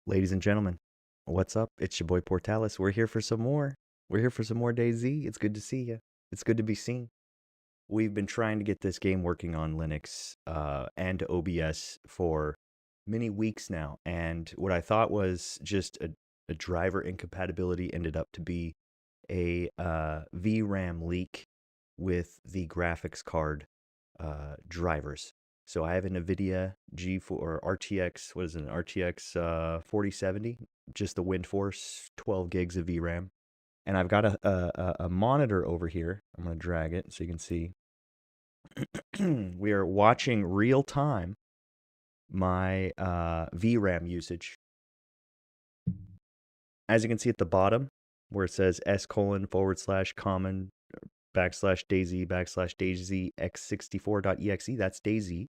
Ladies and gentlemen, what's up? It's your boy Portalis. We're here for some more. We're here for some more DayZ. It's good to see you. It's good to be seen. We've been trying to get this game working on Linux and OBS for many weeks now, and what I thought was just a driver incompatibility ended up to be a VRAM leak with the graphics card drivers. So I have an NVIDIA G4 or RTX, what is it, an RTX 4070, just the WindForce, 12 gigs of VRAM. And I've got a monitor over here. I'm going to drag it so you can see. We are watching real time my VRAM usage. As you can see at the bottom, where it says s:/common /DayZ /DayZ x64.exe, that's DayZ.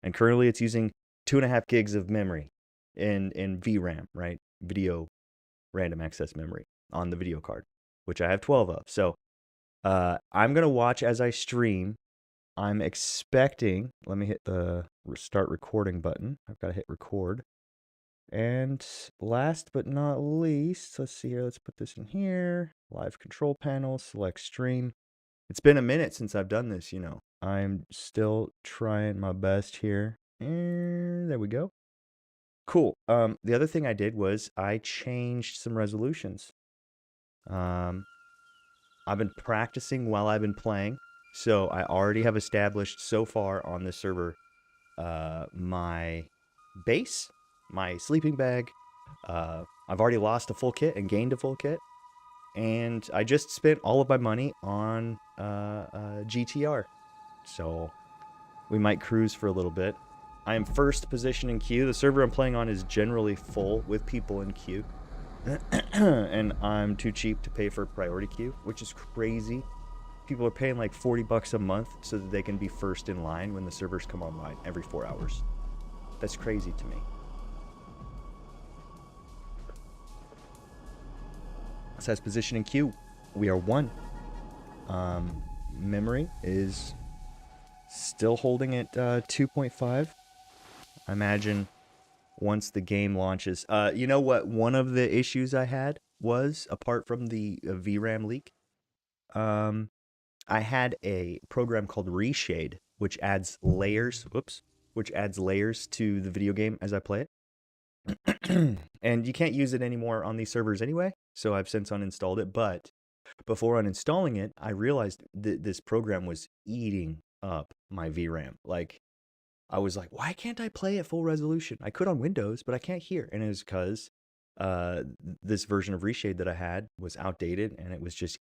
And currently it's using 2.5 gigs of memory in VRAM, right? Video random access memory on the video card, which I have 12 of. So I'm going to watch as I stream. I'm expecting, let me hit the start recording button. I've got to hit record. And last but not least, let's see here. Let's put this in here. Live control panel, select stream. It's been a minute since I've done this, you know. I'm still trying my best here. And there we go. Cool. The other thing I did was I changed some resolutions. I've been practicing while I've been playing. So I already have established so far on this server my base, my sleeping bag. I've already lost a full kit and gained a full kit. And I just spent all of my money on GTR. So we might cruise for a little bit. I am first position in queue. The server I'm playing on is generally full with people in queue. And I'm too cheap to pay for priority queue, which is crazy. People are paying like $40 a month so that they can be first in line when the servers come online every 4 hours. That's crazy to me. It says position in queue. We are 1. Memory is still holding at 2.5. I imagine once the game launches. You know what? One of the issues I had was, apart from the VRAM leak, I had a program called Reshade, which adds layers. Whoops. Which adds layers to the video game as I play it. And you can't use it anymore on these servers anyway, so I've since uninstalled it. But before uninstalling it, I realized that this program was eating up my VRAM. Like, I was like, why can't I play at full resolution? I could on Windows, but I can't here. And it was because this version of Reshade that I had was outdated, and it was just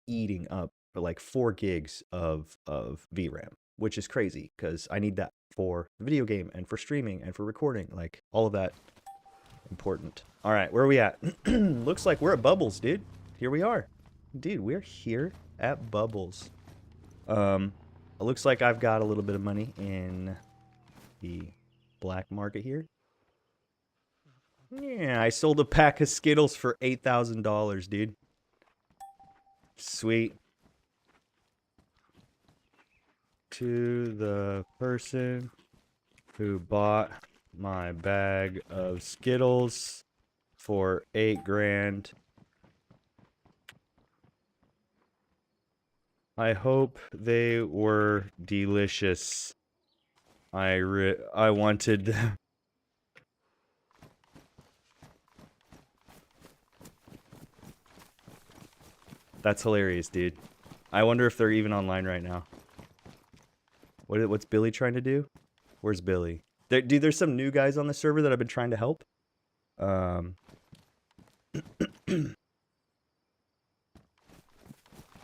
eating up like 4 gigs of VRAM, which is crazy because I need that for the video game and for streaming and for recording, like all of that important. All right, where are we at? Looks like we're at Bubbles, dude. Here we are. Dude, we're here at Bubbles. It looks like I've got a little bit of money in the black market here. Yeah, I sold a pack of Skittles for $8,000, dude. Sweet. To the person who bought my bag of Skittles for $8 grand. I hope they were delicious. I wanted them. That's hilarious, dude. I wonder if they're even online right now. What's Billy trying to do? Where's Billy? Dude, there's some new guys on the server that I've been trying to help.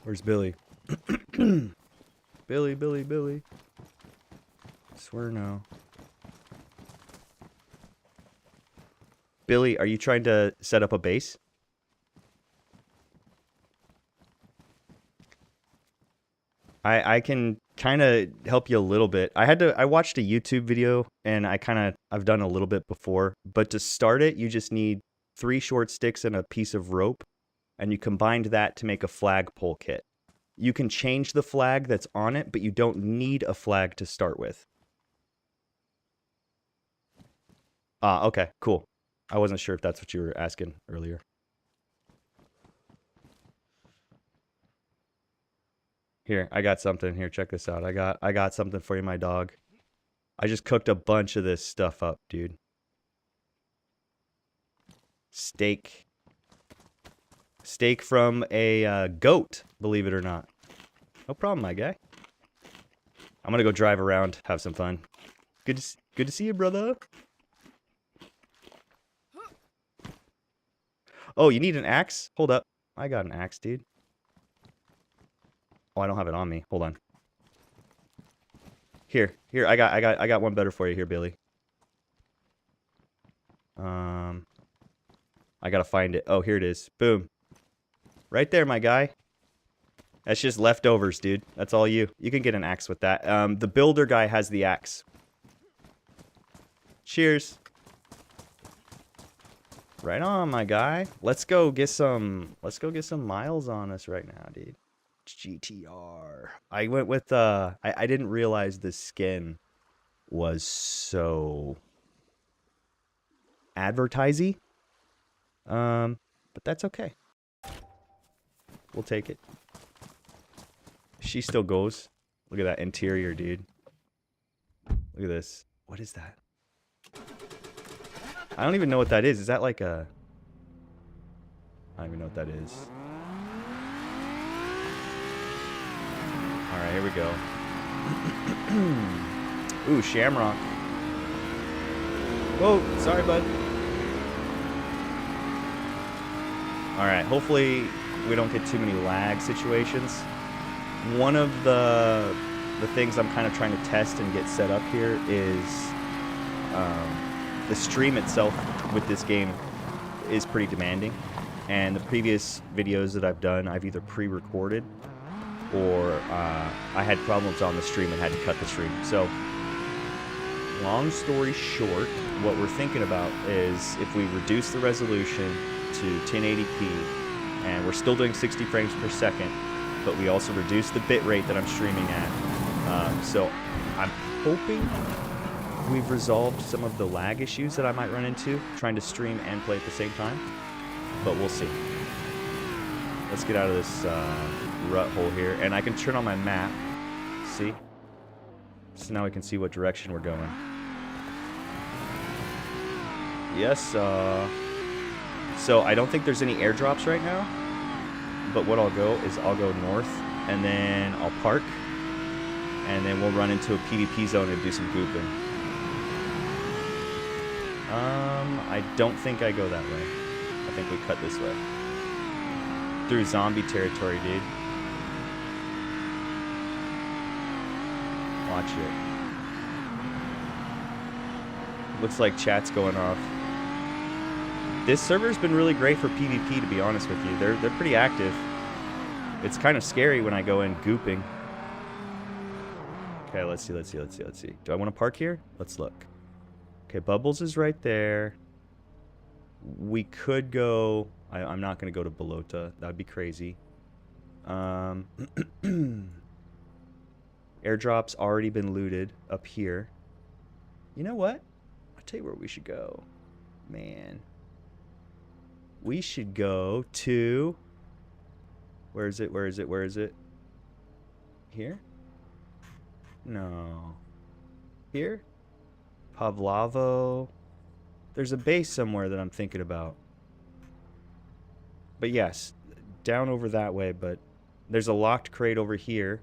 Where's Billy? Billy. I swear no. Billy, are you trying to set up a base? I can kind of help you a little bit. I watched a YouTube video and I've done a little bit before, but to start it, you just need 3 short sticks and a piece of rope, and you combined that to make a flagpole kit. You can change the flag that's on it, but you don't need a flag to start with. Okay, cool. I wasn't sure if that's what you were asking earlier. Here, I got something. Here, check this out. I got something for you, my dog. I just cooked a bunch of this stuff up, dude. Steak. Steak from a goat, believe it or not. No problem, my guy. I'm gonna go drive around, have some fun. Good to see you, brother. Oh, you need an axe? Hold up. I got an axe, dude. Oh, I don't have it on me. Hold on. Here, I got one better for you here, Billy. I gotta find it. Oh, here it is. Boom. Right there, my guy. That's just leftovers, dude. That's all you. You can get an axe with that. The builder guy has the axe. Cheers. Right on, my guy. Let's go get some miles on us right now, dude. GTR. I went with I didn't realize the skin was so advertising. But that's okay. We'll take it. She still goes. Look at that interior, dude. Look at this. What is that? I don't even know what that is. Is that like a... I don't even know what that is. Alright, here we go. Ooh, shamrock. Whoa, sorry, bud. Alright, hopefully we don't get too many lag situations. One of the things I'm kind of trying to test and get set up here is the stream itself with this game is pretty demanding. And the previous videos that I've done, I've either pre-recorded or I had problems on the stream and had to cut the stream. So, long story short, what we're thinking about is if we reduce the resolution to 1080p, and we're still doing 60 frames per second, but we also reduce the bit rate that I'm streaming at. So I'm hoping we've resolved some of the lag issues that I might run into trying to stream and play at the same time, but we'll see. Let's get out of this rut hole here, and I can turn on my map. See? So now we can see what direction we're going. Yes, so I don't think there's any airdrops right now, but what I'll go is I'll go north, and then I'll park, and then we'll run into a PvP zone and do some gooping. I don't think I go that way. I think we cut this way. Through zombie territory, dude. Watch it. Looks like chat's going off. This server's been really great for PvP, to be honest with you. They're pretty active. It's kind of scary when I go in gooping. Okay, let's see. Do I want to park here? Let's look. Okay, Bubbles is right there. We could go... I'm not going to go to Balota. That would be crazy. Airdrop's already been looted up here. You know what? I'll tell you where we should go. Man. We should go to... Where is it? Here? No. Here? Pavlavo. There's a base somewhere that I'm thinking about. But yes, down over that way, but there's a locked crate over here.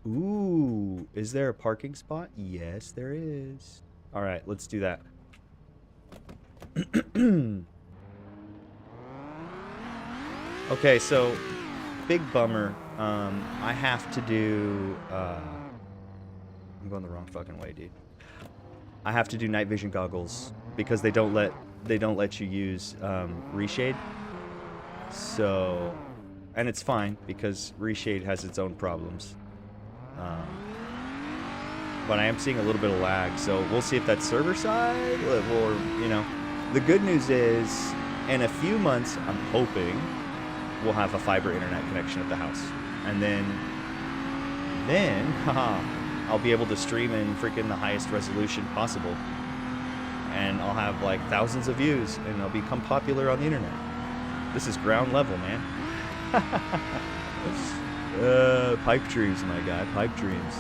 Ooh, is there a parking spot? Yes, there is. All right, let's do that. Okay, so big bummer. I have to do I'm going the wrong fucking way, dude. I have to do night vision goggles because they don't let you use reshade. So, and it's fine because reshade has its own problems. But I am seeing a little bit of lag, so we'll see if that's server side or, you know. The good news is, in a few months, I'm hoping we'll have a fiber internet connection at the house. And then, haha, I'll be able to stream in freaking the highest resolution possible. and I'll have like thousands of views, and I'll become popular on the internet. This is ground level, man. Pipe dreams, my guy. Pipe dreams.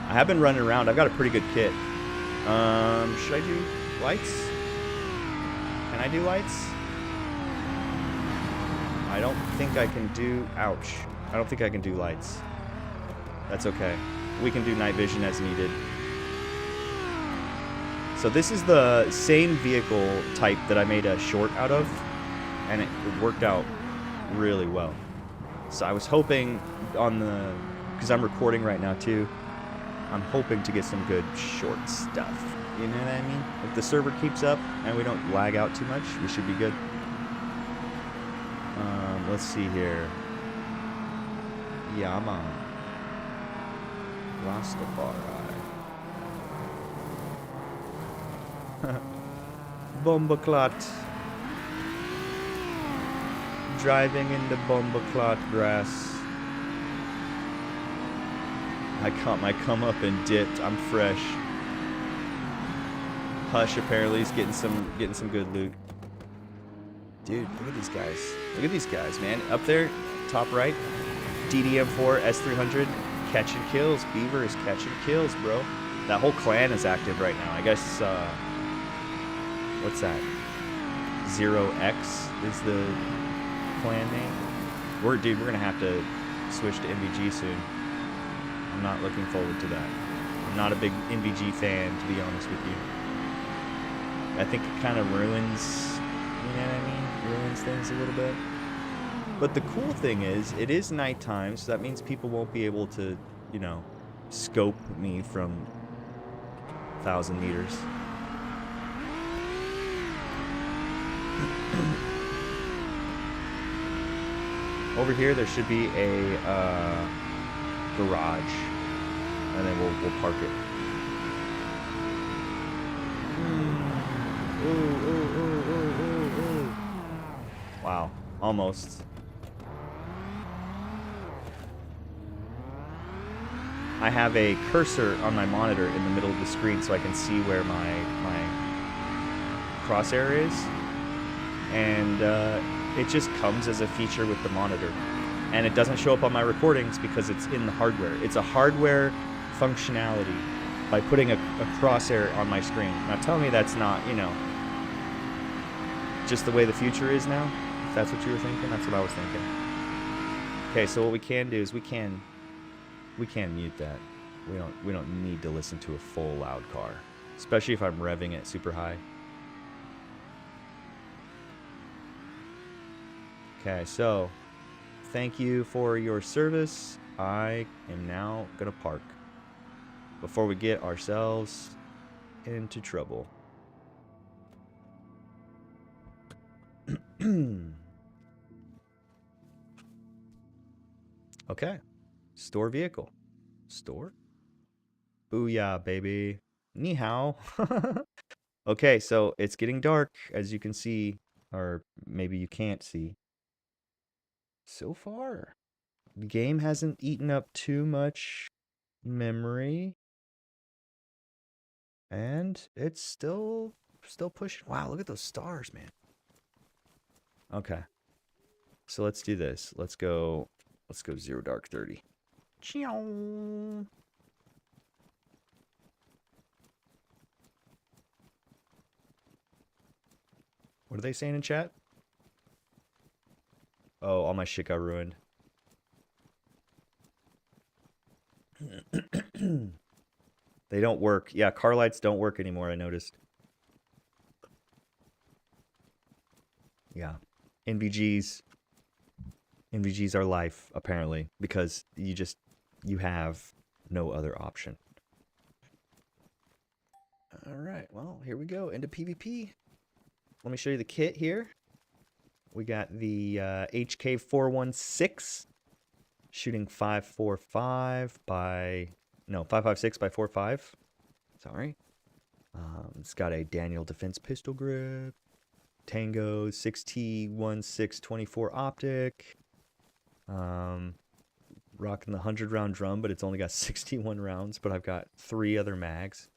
I have been running around. I've got a pretty good kit. Should I do lights? Can I do lights? I don't think I can do... Ouch. I don't think I can do lights. That's okay. We can do night vision as needed. So this is the same vehicle type that I made a short out of, and it worked out really well. So I was hoping on the... Because I'm recording right now too. I'm hoping to get some good short stuff. You know what I mean? If the server keeps up and we don't lag out too much, we should be good. Let's see here. Yeah, man. Rastafari. Bombaclot. Driving in the bombaclot grass. I caught my come up and dipped. I'm fresh. Hush apparently is getting some good loot. Dude, look at these guys. Look at these guys, man. Up there, top right, DDM4 S300 catching kills. Beaver is catching kills, bro. That whole clan is active right now. I guess what's that? 0X is the clan name. We're gonna have to switch to NVG soon. I'm not looking forward to that. I'm not a big NVG fan, to be honest with you. I think it kind of ruins, you know what I mean? Ruins things a little bit. But the cool thing is, it is nighttime, so that means people won't be able to, you know, scope me from 1,000 meters. Over here, there should be a garage, and then we'll park it. Ooh. Wow, almost. I have a cursor on my monitor in the middle of the screen so I can see where my crosshair is, and it just comes as a feature with the monitor, and it doesn't show up on my recordings because it's in the hardware. It's a hardware functionality by putting a crosshair on my screen. Now tell me that's not, you know, just the way the future is now. If that's what you were thinking, that's what I was thinking. Okay, so what we can do is we can mute that. We don't need to listen to a full loud car, especially if I'm revving it super high. Okay, so thank you for your service. I am now gonna park before we get ourselves into trouble. Okay. Store vehicle. Store? Booyah, baby. Ni hao. Okay, so it's getting dark, as you can see, or maybe you can't see. So far, the game hasn't eaten up too much memory. And it's still pushing. Wow, look at those stars, man. Okay. So let's do this. Let's go 0 dark 30. What are they saying in chat? Oh, all my shit got ruined. They don't work. Yeah, car lights don't work anymore, I noticed. Yeah. NVGs are life, apparently, because you have no other option. All right, well, here we go into PvP. Let me show you the kit here. We got the HK416 shooting 556 by 45. Sorry. It's got a Daniel Defense pistol grip, Tango 6T1624 optic. Rocking the 100-round drum, but it's only got 61 rounds, but I've got 3 other mags.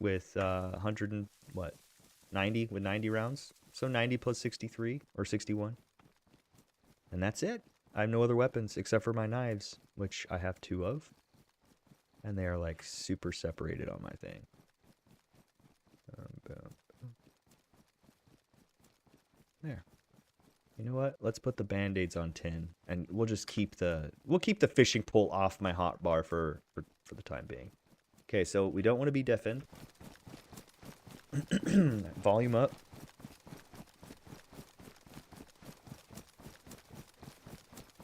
with 100 and what, 90 with 90 rounds. So 90 plus 63 or 61. And that's it. I have no other weapons except for my knives, which I have 2 of. And they are like super separated on my thing. There. You know what? Let's put the band-aids on 10, and we'll just keep the fishing pole off my hotbar for the time being. Okay, so we don't want to be deafened. Volume up.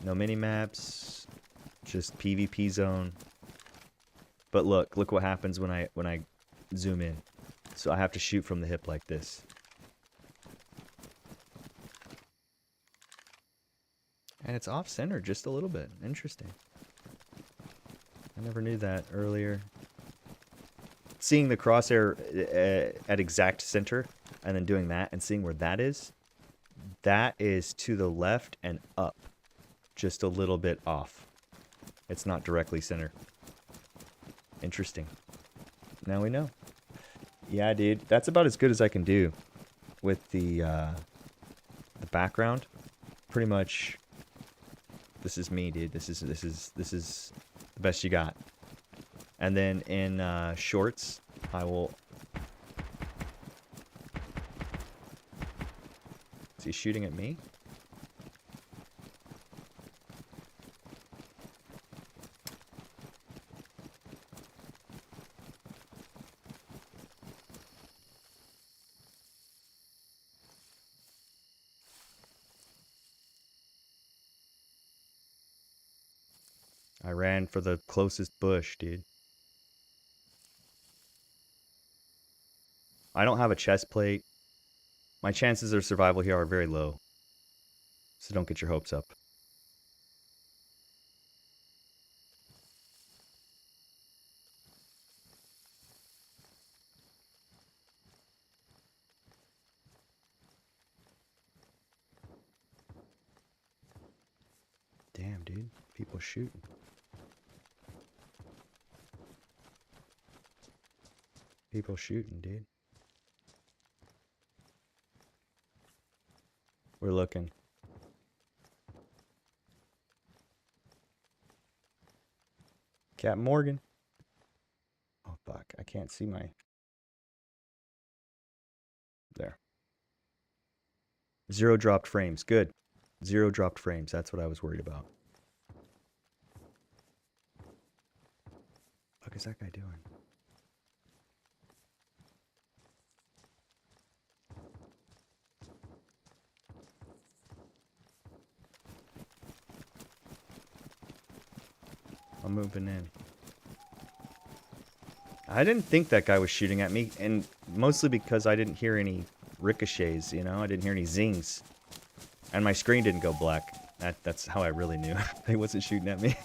No mini maps, just PvP zone. But look what happens when I zoom in. So I have to shoot from the hip like this. And it's off center just a little bit. Interesting. I never knew that earlier. Seeing the crosshair at exact center and then doing that and seeing where that is to the left and up. Just a little bit off. It's not directly center. Interesting. Now we know. Yeah, dude, that's about as good as I can do with the background. Pretty much, this is me, dude. This is the best you got. And then in shorts, I will. Is he shooting at me? I ran for the closest bush, dude. I don't have a chest plate. My chances of survival here are very low. So don't get your hopes up. Damn, dude. People shooting. People shooting, dude. We're looking. Captain Morgan. Oh, fuck. I can't see my... There. 0 dropped frames. Good. 0 dropped frames. That's what I was worried about. What is that guy doing? I'm moving in. I didn't think that guy was shooting at me, and mostly because I didn't hear any ricochets, you know? I didn't hear any zings. And my screen didn't go black. That's how I really knew he wasn't shooting at me.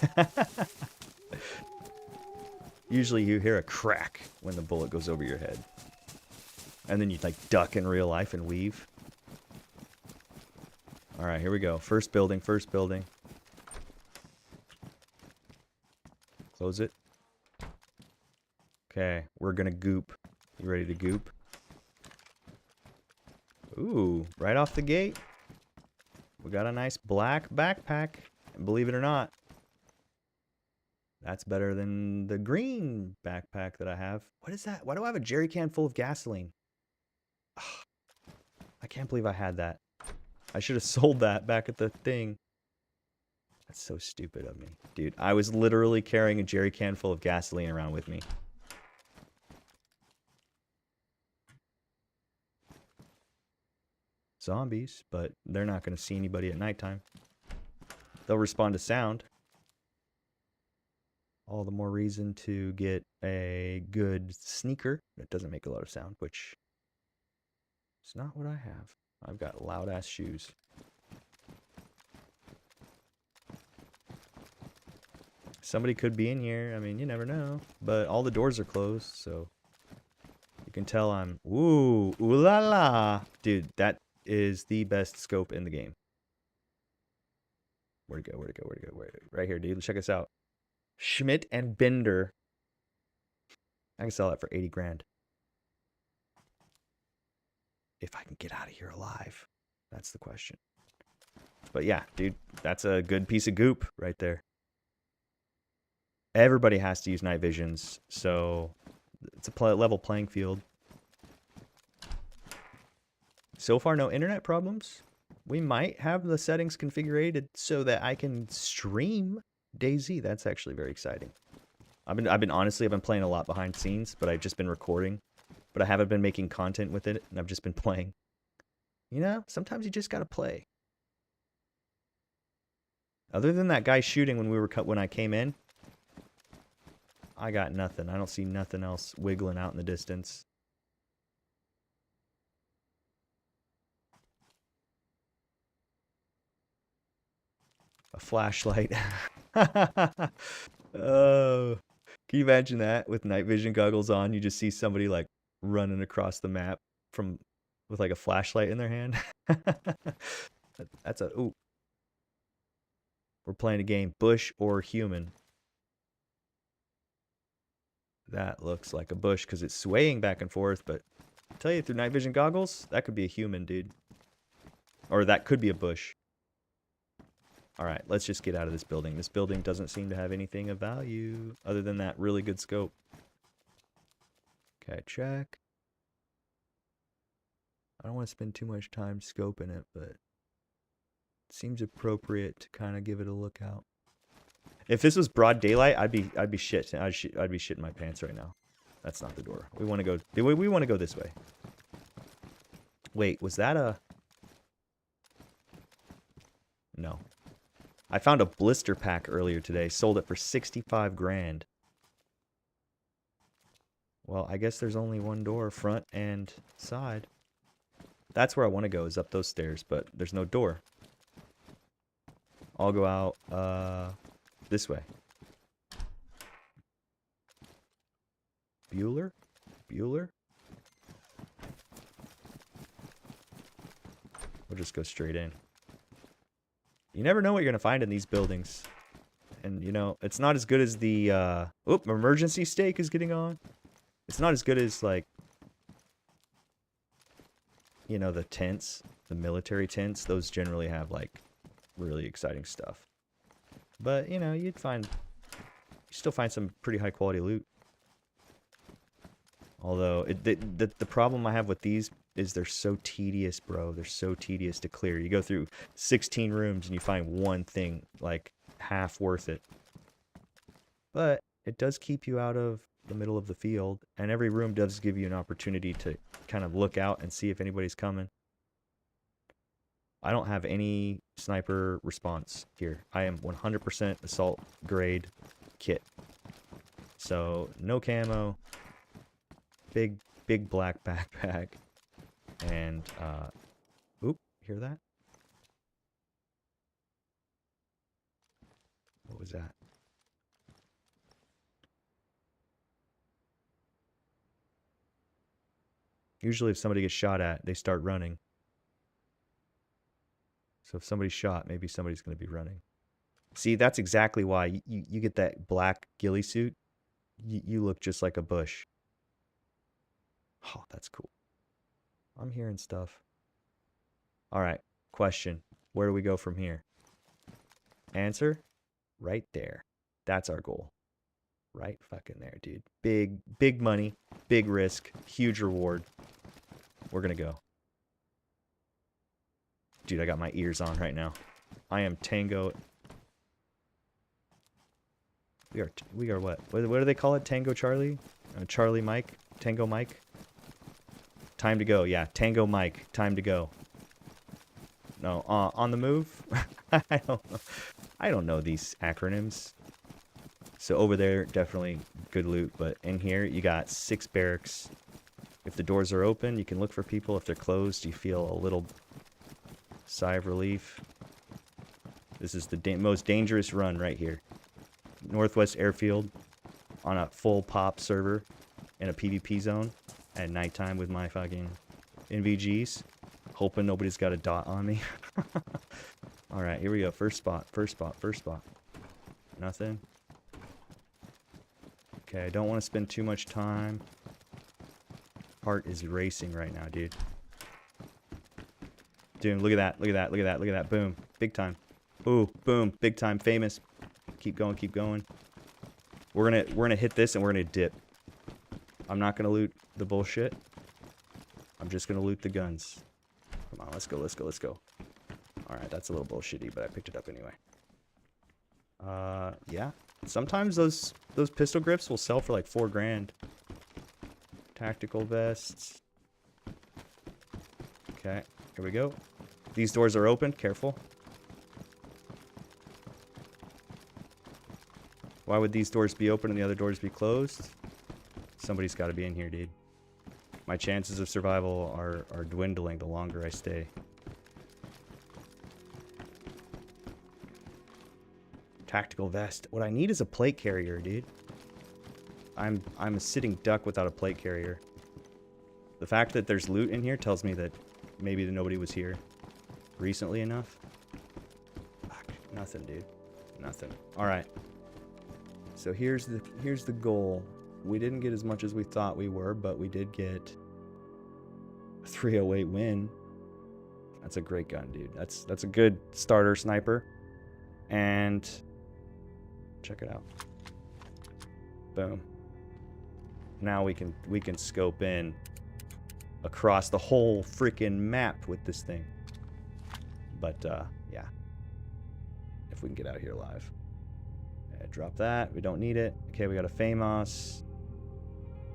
Usually you hear a crack when the bullet goes over your head. And then you like duck in real life and weave. Alright, here we go. First building, first building. Close it. Okay, we're gonna goop. You ready to goop? Ooh, right off the gate. We got a nice black backpack. And believe it or not, that's better than the green backpack that I have. What is that? Why do I have a jerry can full of gasoline? Ugh, I can't believe I had that. I should have sold that back at the thing. That's so stupid of me. Dude, I was literally carrying a jerry can full of gasoline around with me. Zombies, but they're not going to see anybody at nighttime. They'll respond to sound. All the more reason to get a good sneaker that doesn't make a lot of sound, which is not what I have. I've got loud ass shoes. Somebody could be in here. I mean, you never know. But all the doors are closed, so you can tell I'm... Ooh, ooh la la. Dude, that is the best scope in the game. Where'd it go? Where'd it go? Where'd it go? Right here, dude. Check us out. Schmidt and Bender. I can sell that for 80 grand. if I can get out of here alive. That's the question. But yeah, dude, that's a good piece of goop right there. Everybody has to use night visions, so it's a level playing field. So far, no internet problems. We might have the settings configured so that I can stream DayZ. That's actually very exciting. I've been playing a lot behind scenes, but I've just been recording. But I haven't been making content with it, and I've just been playing. You know, sometimes you just gotta play. Other than that guy shooting when I came in, I got nothing. I don't see nothing else wiggling out in the distance. A flashlight. Oh, can you imagine that with night vision goggles on? You just see somebody like running across the map with like a flashlight in their hand. That's a ooh. We're playing a game, bush or human. That looks like a bush because it's swaying back and forth, but I tell you, through night vision goggles, that could be a human, dude. Or that could be a bush. All right, let's just get out of this building. This building doesn't seem to have anything of value other than that really good scope. Okay, check. I don't want to spend too much time scoping it, but it seems appropriate to kind of give it a look out. If this was broad daylight, I'd be shitting my pants right now. That's not the door. We want to go. We want to go this way. Wait, was that a? No. I found a blister pack earlier today. Sold it for 65 grand. Well, I guess there's only one door, front and side. That's where I want to go, is up those stairs, but there's no door. I'll go out this way. Bueller? Bueller? We'll just go straight in. You never know what you're going to find in these buildings. And, you know, it's not as good as the... Oop, emergency stake is getting on. It's not as good as, like... You know, the tents. The military tents. Those generally have, like, really exciting stuff. But, you know, you still find some pretty high quality loot. Although, the problem I have with these is they're so tedious, bro. They're so tedious to clear. You go through 16 rooms and you find one thing, like, half worth it. But it does keep you out of the middle of the field. And every room does give you an opportunity to kind of look out and see if anybody's coming. I don't have any sniper response here. I am 100% assault grade kit. So, no camo. Big black backpack. And, oop, hear that? What was that? Usually if somebody gets shot at, they start running. So if somebody's shot, maybe somebody's going to be running. See, that's exactly why you get that black ghillie suit. You look just like a bush. Oh, that's cool. I'm hearing stuff. All right, question. Where do we go from here? Answer? Right there. That's our goal. Right fucking there, dude. Big money, big risk, huge reward. We're going to go. Dude, I got my ears on right now. I am Tango. We are what? What do they call it? Tango Charlie? Charlie Mike? Tango Mike? Time to go. Yeah, Tango Mike. Time to go. No, on the move? I don't know these acronyms. So over there, definitely good loot. But in here, you got 6 barracks. If the doors are open, you can look for people. If they're closed, you feel a little sigh of relief. This is the most dangerous run right here. Northwest Airfield on a full pop server in a PvP zone at nighttime with my fucking NVGs. Hoping nobody's got a dot on me. Alright, here we go. First spot. Nothing. Okay, I don't want to spend too much time. Heart is racing right now, dude. Dude, look at that. Look at that. Look at that. Look at that. Boom. Big time. Ooh, boom. Big time. Famous. Keep going. Keep going. We're gonna hit this and we're gonna dip. I'm not gonna loot the bullshit. I'm just gonna loot the guns. Come on, let's go. Let's go. Let's go. All right, that's a little bullshitty, but I picked it up anyway. Yeah. Sometimes those pistol grips will sell for like 4 grand. Tactical vests. Okay, here we go. These doors are open. Careful. Why would these doors be open and the other doors be closed? Somebody's got to be in here, dude. My chances of survival are dwindling the longer I stay. Tactical vest. What I need is a plate carrier, dude. I'm a sitting duck without a plate carrier. The fact that there's loot in here tells me that maybe nobody was here recently enough. Fuck, nothing, dude. Nothing. All right. So here's the goal. We didn't get as much as we thought we were, but we did get a 308 win. That's a great gun, dude. That's a good starter sniper. And check it out. Boom. Now we can scope in across the whole freaking map with this thing. But yeah. If we can get out of here alive. Yeah, drop that. We don't need it. Okay, we got a Famous.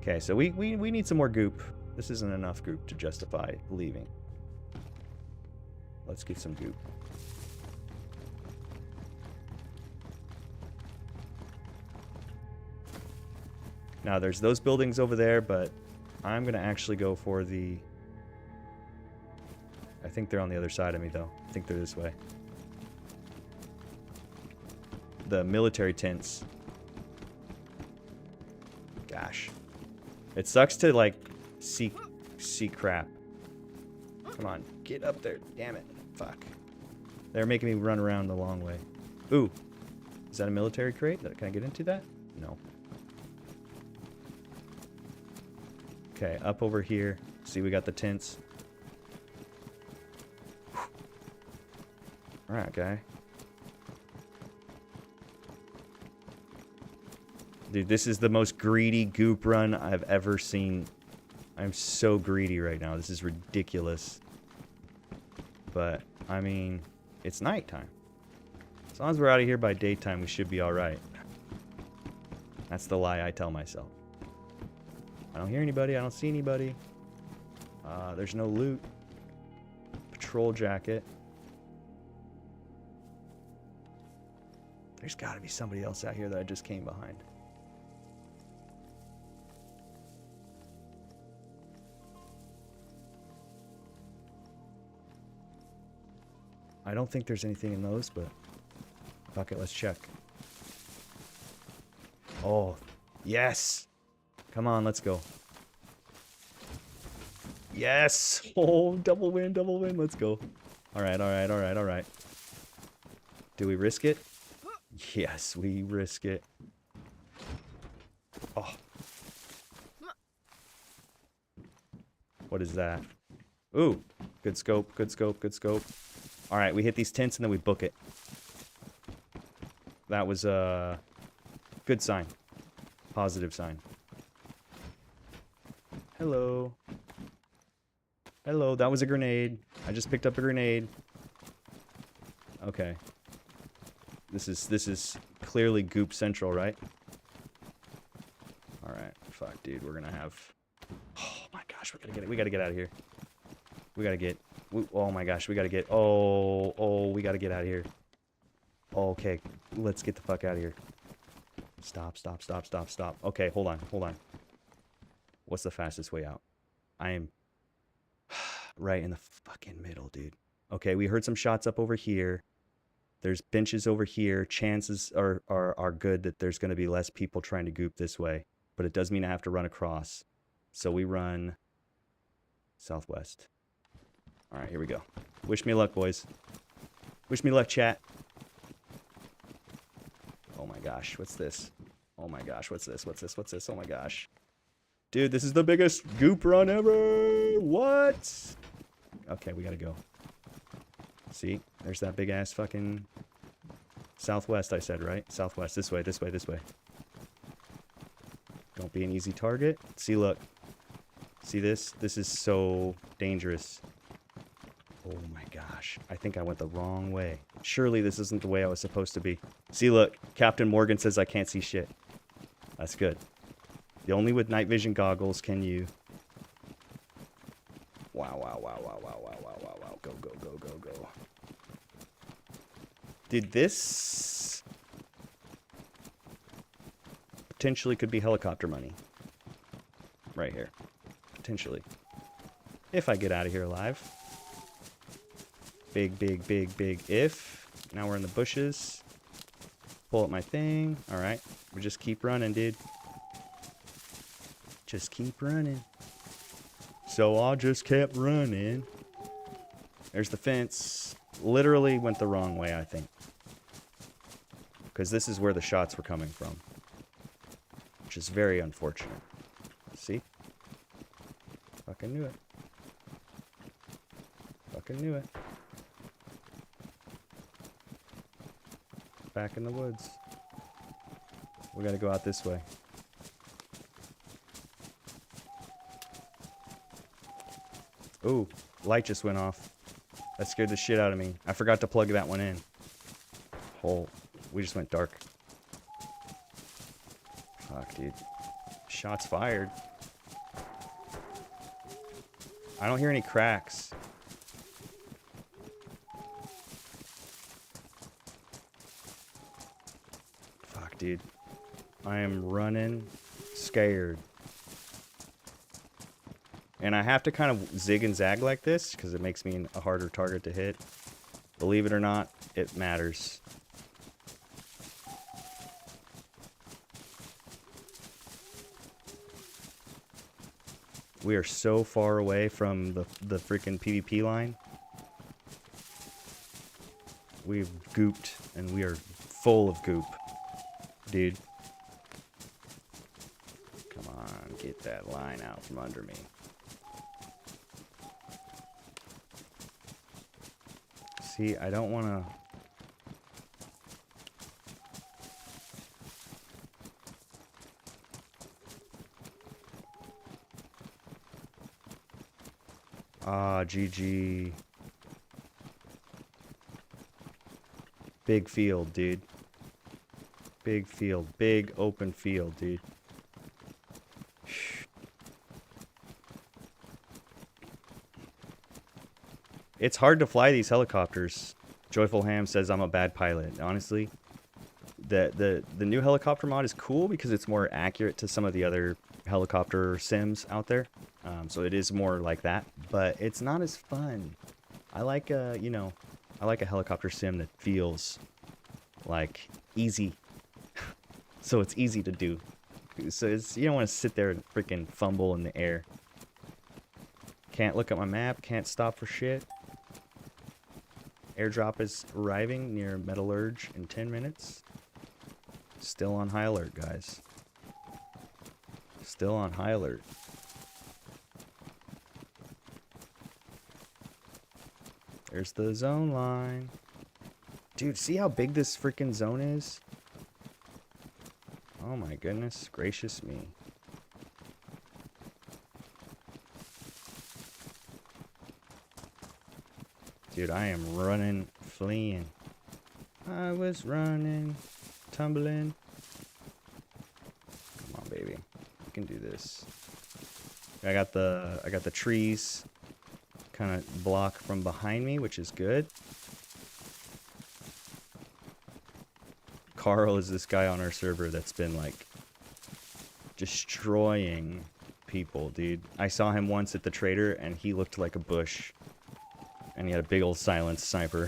Okay, so we need some more goop. This isn't enough goop to justify leaving. Let's get some goop. Now, there's those buildings over there, but I'm going to actually go for the... I think they're on the other side of me, though. I think they're this way. The military tents. Gosh. It sucks to, like, see crap. Come on, get up there. Damn it. Fuck. They're making me run around the long way. Ooh. Is that a military crate? Can I get into that? No. Okay, up over here. See, we got the tents. Alright, guy. Dude, this is the most greedy goop run I've ever seen. I'm so greedy right now. This is ridiculous. But, I mean, it's nighttime. As long as we're out of here by daytime, we should be alright. That's the lie I tell myself. I don't hear anybody. I don't see anybody. There's no loot. Patrol jacket. There's got to be somebody else out here that I just came behind. I don't think there's anything in those, but fuck it, let's check. Oh, yes! Come on, let's go. Yes! Oh, double win, let's go. Alright, alright, alright, alright. Do we risk it? Yes, we risk it. Oh. What is that? Ooh, good scope, good scope, good scope. Alright, we hit these tents and then we book it. That was a good sign. Positive sign. Hello. Hello, that was a grenade. I just picked up a grenade. Okay. This is clearly Goop Central, right? Alright, fuck, dude, we're gonna have... Oh my gosh, we gotta get out of here. Oh my gosh, we gotta get... Oh, we gotta get out of here. Okay, let's get the fuck out of here. Stop. Okay, hold on. What's the fastest way out? I am right in the fucking middle, dude. Okay, we heard some shots up over here. There's benches over here. Chances are good that there's going to be less people trying to goop this way. But it does mean I have to run across. So we run southwest. All right, here we go. Wish me luck, boys. Wish me luck, chat. Oh my gosh, what's this? Oh my gosh, what's this? Oh my gosh. Dude, this is the biggest goop run ever! What? Okay, we gotta go. See? There's that big ass fucking southwest I said, right? Southwest. This way, this way, this way. Don't be an easy target. See, look. See this? This is so dangerous. Oh my gosh. I think I went the wrong way. Surely this isn't the way I was supposed to be. See, look. Captain Morgan says I can't see shit. That's good. Only with night vision goggles can you... Wow, wow, wow, wow, wow, wow, wow, wow, wow. Go, go, go, go, go. Dude, this... potentially could be helicopter money. Right here. Potentially. If I get out of here alive. Big, big, big, big if. Now we're in the bushes. Pull up my thing. Alright. We just keep running, dude. Just keep running. So I just kept running. There's the fence. Literally went the wrong way, I think. Because this is where the shots were coming from. Which is very unfortunate. See? Fucking knew it. Fucking knew it. Back in the woods. We gotta go out this way. Ooh, light just went off. That scared the shit out of me. I forgot to plug that one in. Oh, we just went dark. Fuck, dude. Shots fired. I don't hear any cracks. Fuck, dude. I am running scared. And I have to kind of zig and zag like this because it makes me a harder target to hit. Believe it or not, it matters. We are so far away from the freaking PvP line. We've gooped and we are full of goop. Dude. Come on, get that line out from under me. See, I don't want to... Ah, GG. Big field, dude. Big field. Big open field, dude. It's hard to fly these helicopters. Joyful Ham says I'm a bad pilot. Honestly, the new helicopter mod is cool because it's more accurate to some of the other helicopter sims out there. So it is more like that, but it's not as fun. I like a helicopter sim that feels like easy. So it's easy to do. So you don't want to sit there and freaking fumble in the air. Can't look at my map, can't stop for shit. Airdrop is arriving near Metallurge in 10 minutes. Still on high alert, guys. Still on high alert. There's the zone line. Dude, see how big this freaking zone is? Oh my goodness gracious me. Dude, I am running, fleeing. I was running, tumbling. Come on, baby. You can do this. I got the trees kind of block from behind me, which is good. Carl is this guy on our server that's been like destroying people, dude. I saw him once at the trader and he looked like a bush. And he had a big old silenced sniper.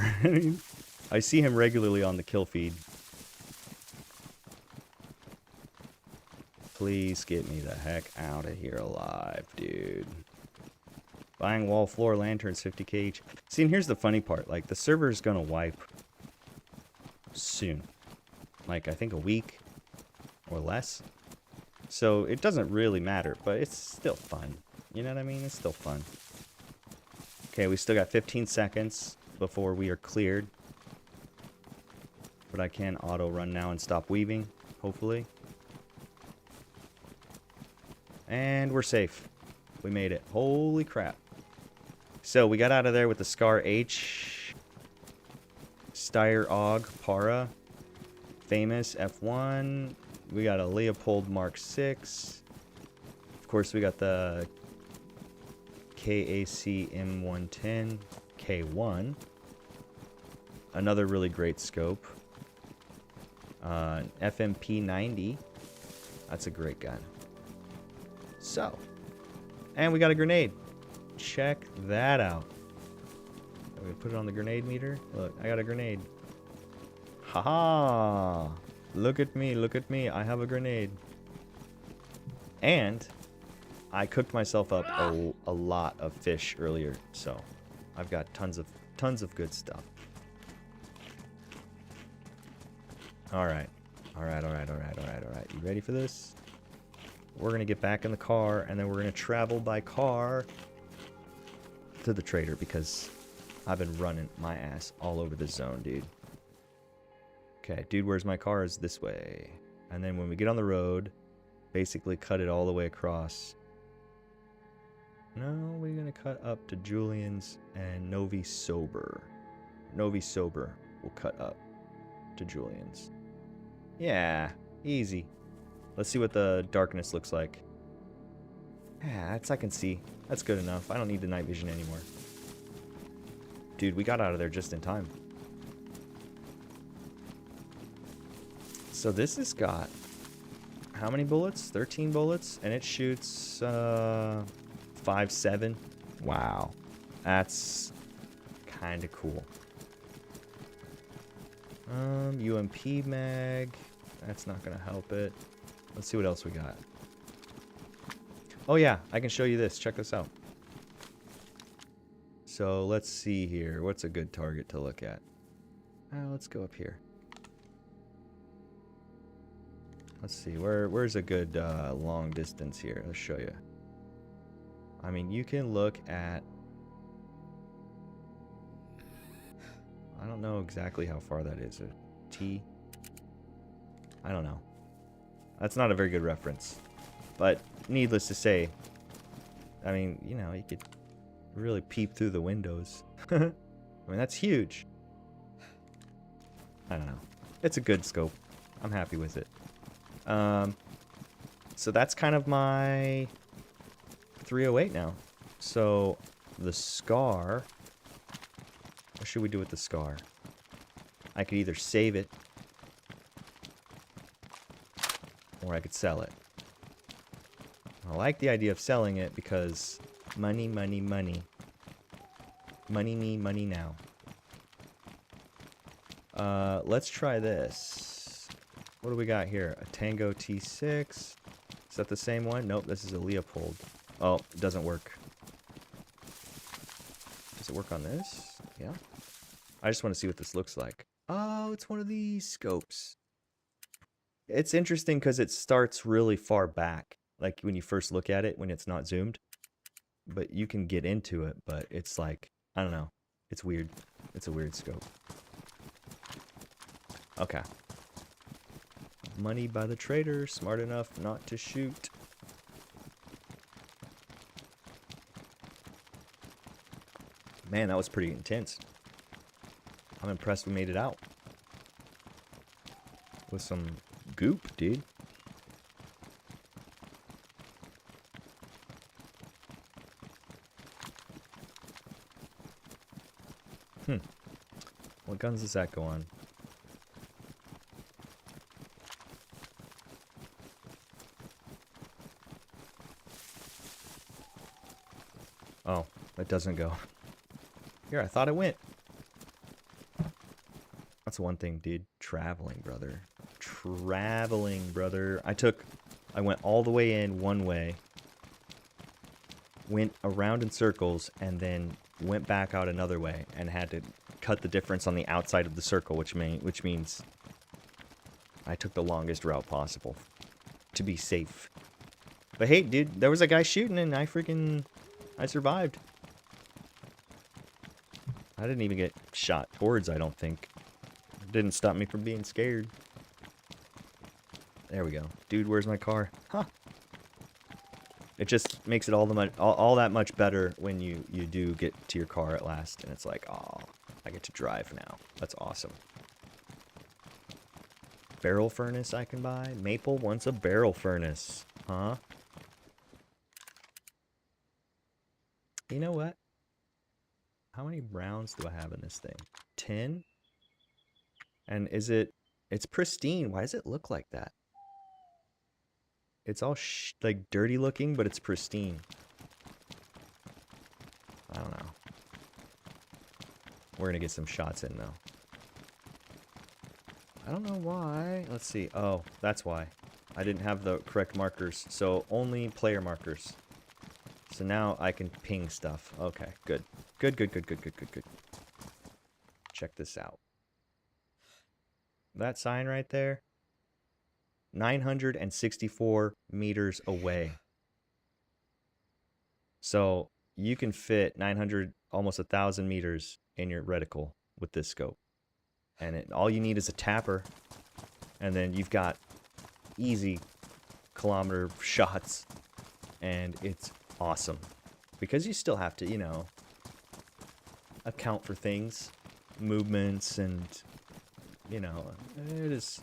I see him regularly on the kill feed. Please get me the heck out of here alive, dude. Buying wall floor lanterns 50k each. See, and here's the funny part. Like, the server is gonna wipe soon. Like, I think a week or less. So it doesn't really matter, but it's still fun. You know what I mean? It's still fun. Okay, we still got 15 seconds. before we are cleared. But I can auto run now and stop weaving, hopefully. And we're safe. We made it. Holy crap. So we got out of there with the Scar H, Steyr Og, Para, Famous F1. We got a Leopold Mark 6. Of course, we got the KAC M110 K1. Another really great scope. FMP 90. That's a great gun. So, and we got a grenade. Check that out. I'm gonna put it on the grenade meter. Look, I got a grenade. Haha! Look at me, look at me. I have a grenade. And I cooked myself up a lot of fish earlier, so I've got tons of good stuff. Alright. Alright. You ready for this? We're gonna get back in the car and then we're gonna travel by car to the trader because I've been running my ass all over the zone, dude. Okay, dude, where's my car? Is this way. And then when we get on the road, basically cut it all the way across. No, we're gonna cut up to Julian's and Novi Sober. Novi Sober will cut up to Julian's. Yeah, easy. Let's see what the darkness looks like. Yeah, that's I can see. That's good enough. I don't need the night vision anymore. Dude, we got out of there just in time. So this has got how many bullets? 13 bullets, and it shoots 5.7. Wow, that's kind of cool. UMP mag. That's not gonna help it. Let's see what else we got. Oh yeah, I can show you this. Check this out. So let's see here. What's a good target to look at? Let's go up here. Let's see. Where's a good long distance here? Let's show you. I mean, you can look at... I don't know exactly how far that is. A T? I don't know. That's not a very good reference. But needless to say, I mean, you know, you could really peep through the windows. I mean, that's huge. I don't know. It's a good scope. I'm happy with it. So that's kind of my 308 now. So the Scar... What should we do with the Scar? I could either save it, or I could sell it. I like the idea of selling it because money, money, money. Money me, money now. Let's try this. What do we got here? A Tango T6. Is that the same one? Nope, this is a Leopold. Oh, it doesn't work. Does it work on this? Yeah. I just want to see what this looks like. Oh, it's one of these scopes. It's interesting because it starts really far back. Like when you first look at it, when it's not zoomed. But you can get into it, but it's like, I don't know. It's weird. It's a weird scope. Okay. Money by the trader, smart enough not to shoot. Man, that was pretty intense. I'm impressed we made it out. With some goop, dude. What guns does that go on? Oh, it doesn't go. Here, I thought it went. That's one thing, dude. Traveling, brother. Traveling, brother. I went all the way in one way. Went around in circles and then went back out another way and had to cut the difference on the outside of the circle, which means I took the longest route possible to be safe. But hey, dude, there was a guy shooting and I survived. I didn't even get shot towards, I don't think. It didn't stop me from being scared. There we go. Dude, where's my car? Huh. It just makes it all that much better when you do get to your car at last. And it's like, oh, I get to drive now. That's awesome. Barrel furnace I can buy? Maple wants a barrel furnace. Huh? You know what? How many rounds do I have in this thing? 10? And is it... It's pristine. Why does it look like that? It's all like dirty looking, but it's pristine. I don't know. We're gonna get some shots in though. I don't know why. Let's see. Oh, that's why. I didn't have the correct markers. So only player markers. So now I can ping stuff. Okay, good. Good. Check this out. That sign right there. 964 meters away. So you can fit 900, almost 1,000 meters in your reticle with this scope. And all you need is a tapper. And then you've got easy kilometer shots. And it's awesome. Because you still have to, you know, account for things. Movements and, you know, it is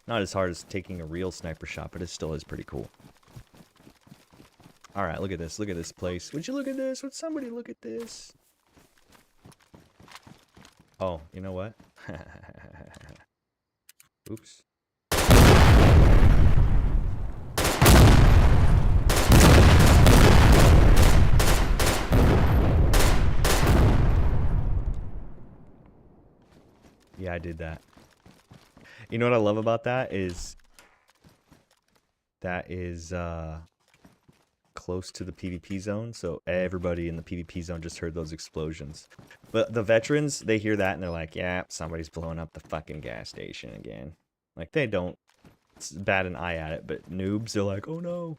not as hard as taking a real sniper shot, but it still is pretty cool. Alright, look at this. Look at this place. Would you look at this? Would somebody look at this? Oh, you know what? Oops. Yeah, I did that. You know what I love about that is close to the PvP zone, so everybody in the PvP zone just heard those explosions. But the veterans, they hear that and they're like, yeah, somebody's blowing up the fucking gas station again. Like, they don't bat an eye at it, but noobs are like, oh no.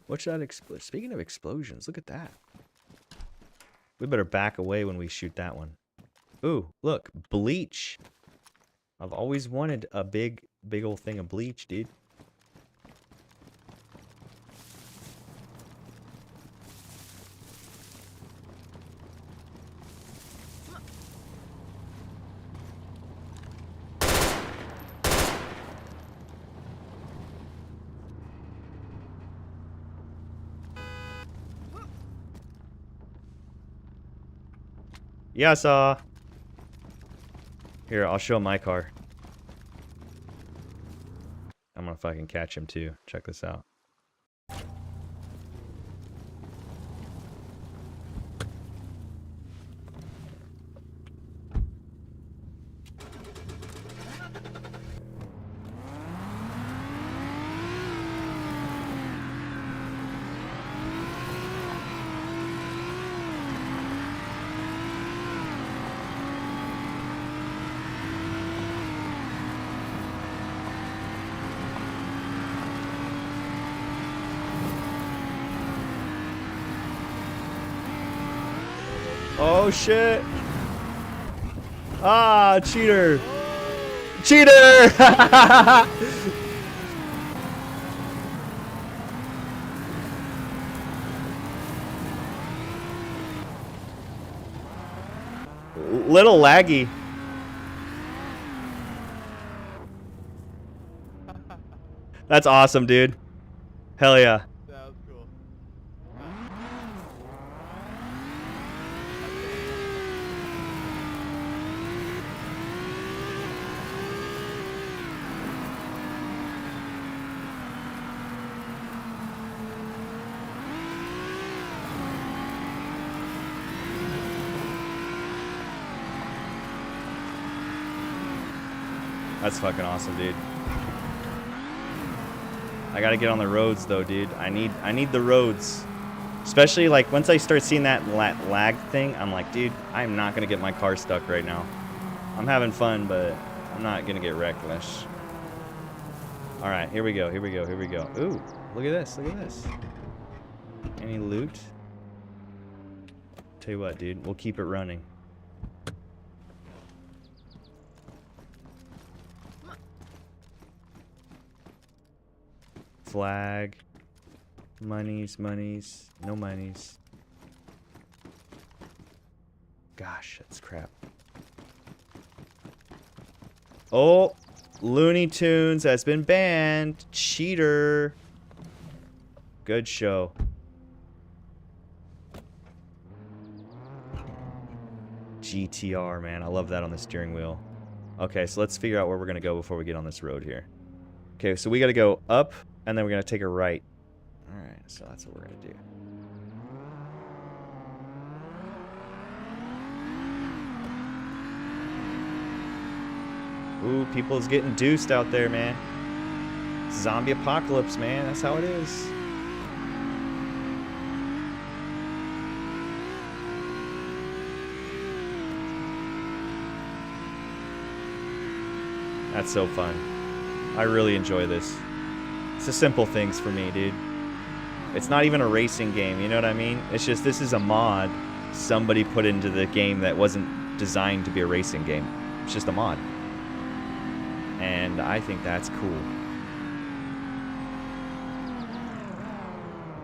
What's that explosion? Speaking of explosions, look at that. We better back away when we shoot that one. Ooh, look, bleach. I've always wanted a big old thing of bleach, dude. Yeah, saw. Here, I'll show my car. I'm gonna fucking catch him too. Check this out. Oh shit! Ah, cheater! Cheater! Little laggy. That's awesome, dude. Hell yeah. That was cool. That's fucking awesome, dude. I gotta get on the roads though, dude. I need the roads. Especially like once I start seeing that lag thing, I'm like, dude, I'm not gonna get my car stuck right now. I'm having fun, but I'm not gonna get reckless. All right, here we go. Here we go. Here we go. Ooh, look at this. Look at this. Any loot? Tell you what, dude, we'll keep it running. flag. Monies, monies. No monies. Gosh, that's crap. Oh, Looney Tunes has been banned. Cheater. Good show. GTR, man. I love that on the steering wheel. Okay, so let's figure out where we're going to go before we get on this road here. Okay, so we got to go up, and then we're going to take a right. All right, so that's what we're going to do. Ooh, people's getting deuced out there, man. Zombie apocalypse, man. That's how it is. That's so fun. I really enjoy this. It's the simple things for me, dude. It's not even a racing game, you know what I mean? It's just, this is a mod somebody put into the game that wasn't designed to be a racing game. It's just a mod. And I think that's cool.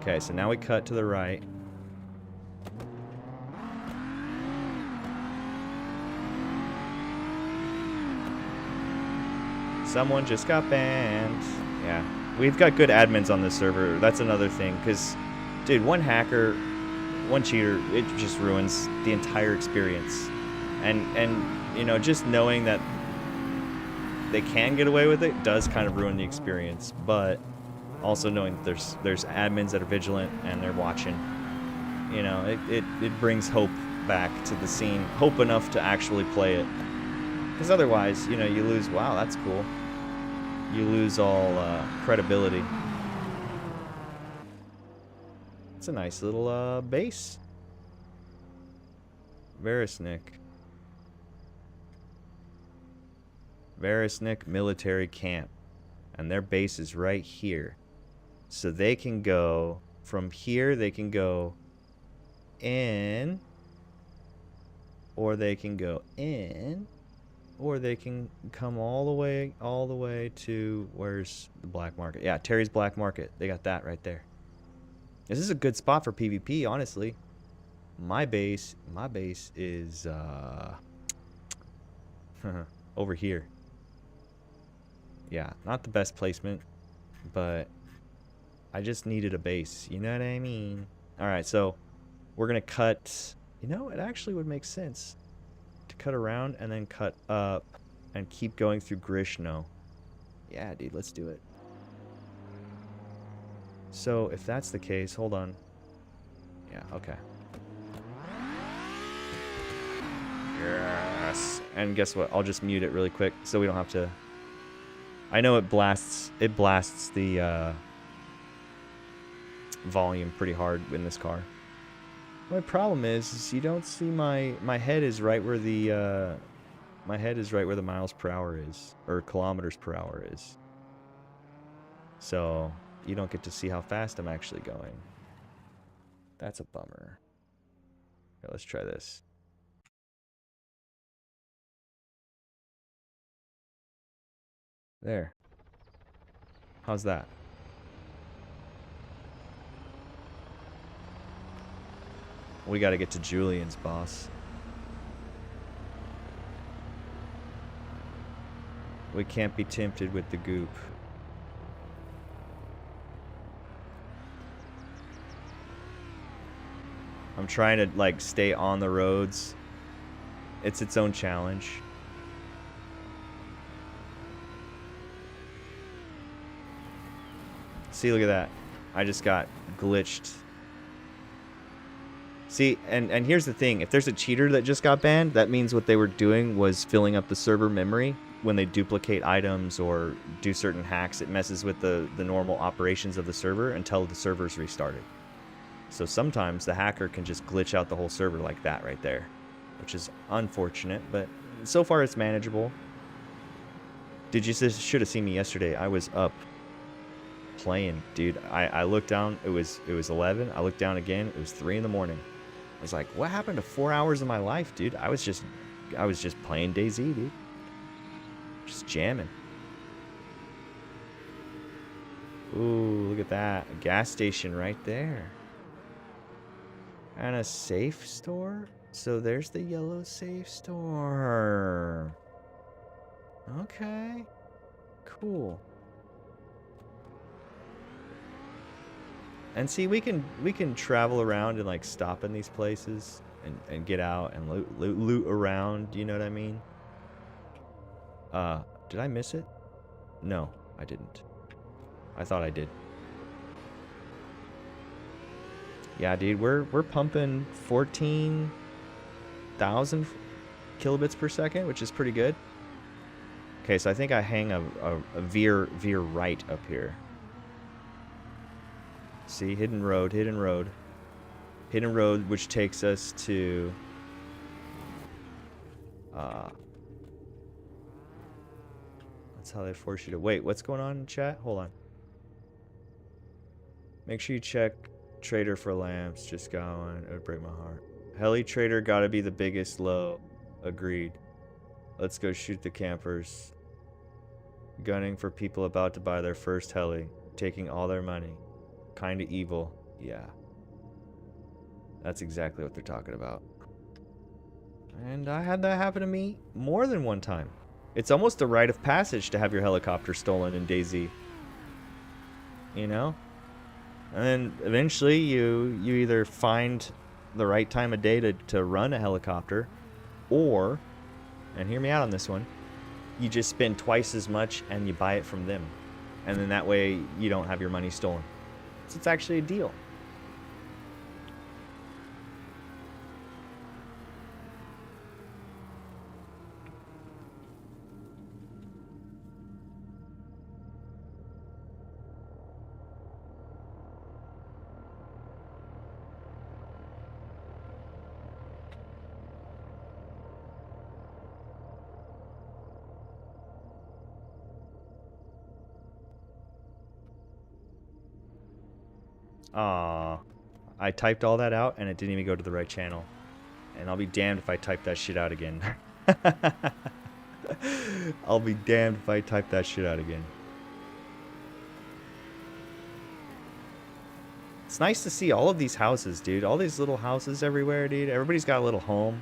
Okay, so now we cut to the right. Someone just got banned. Yeah. We've got good admins on this server. That's another thing. Because, dude, one hacker, one cheater, it just ruins the entire experience. And you know, just knowing that they can get away with it does kind of ruin the experience. But also knowing that there's admins that are vigilant and they're watching. You know, it brings hope back to the scene. Hope enough to actually play it. Because otherwise, you know, you lose, wow, that's cool. You lose all credibility. It's a nice little base. Varusnik. Varusnik Military Camp. And their base is right here. So they can go, from here they can go in. Or they can go in. Or they can come all the way to, where's the black market? Yeah, Terry's Black Market. They got that right there. This is a good spot for PvP, honestly. My base is over here. Yeah, not the best placement, but I just needed a base. You know what I mean? All right, so we're gonna cut. You know, it actually would make sense to cut around and then cut up and keep going through Grishno. Yeah, dude, let's do it. So if that's the case, hold on. Yeah, okay. Yes. And guess what? I'll just mute it really quick so we don't have to. I know it blasts the volume pretty hard in this car. My problem is you don't see my head is right where the miles per hour is, or kilometers per hour is. So you don't get to see how fast I'm actually going. That's a bummer. Okay, let's try this. There. How's that? We gotta get to Julian's, boss. We can't be tempted with the goop. I'm trying to, like, stay on the roads. It's its own challenge. See, look at that. I just got glitched. See, and here's the thing. If there's a cheater that just got banned, that means what they were doing was filling up the server memory. When they duplicate items or do certain hacks, it messes with the normal operations of the server until the server's restarted. So sometimes the hacker can just glitch out the whole server like that right there, which is unfortunate, but so far it's manageable. Dude, you should have seen me yesterday. I was up playing, dude. I looked down, it was 11. I looked down again, it was 3 in the morning. I was like, what happened to 4 hours of my life, dude? I was just playing DayZ, dude. Just jamming. Ooh, look at that. A gas station right there. And a safe store? So there's the yellow safe store. Okay. Cool. And see, we can travel around and like stop in these places and get out and loot around, you know what I mean? Did I miss it? No, I didn't. I thought I did. Yeah, dude, we're pumping 14,000 kilobits per second, which is pretty good. Okay, so I think I hang a veer right up here. See, hidden road, which takes us to that's how they force you to wait. What's going on in chat? Hold on. Make sure you check Trader for lamps. Just going. It would break my heart. Heli Trader gotta be the biggest low. Agreed. Let's go shoot the campers. Gunning for people about to buy their first heli. Taking all their money. Kinda evil. Yeah. That's exactly what they're talking about. And I had that happen to me more than one time. It's almost a rite of passage to have your helicopter stolen in DayZ. You know? And then eventually you either find the right time of day to run a helicopter, or, and hear me out on this one, you just spend twice as much and you buy it from them. And then that way you don't have your money stolen. So it's actually a deal. Aww. I typed all that out and it didn't even go to the right channel. And I'll be damned if I type that shit out again. I'll be damned if I type that shit out again. It's nice to see all of these houses, dude. All these little houses everywhere, dude. Everybody's got a little home.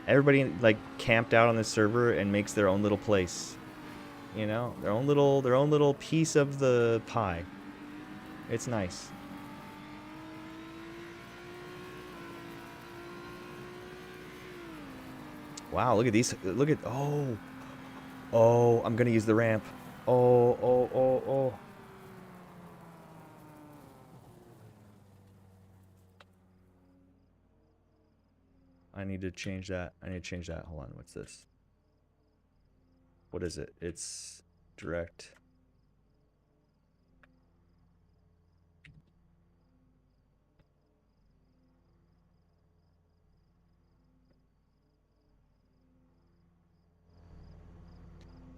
Everybody like camped out on this server and makes their own little place. You know, their own little piece of the pie. It's nice. Wow, look at these. Look at, oh. Oh, I'm gonna use the ramp. Oh. I need to change that. Hold on, what's this? What is it? It's direct.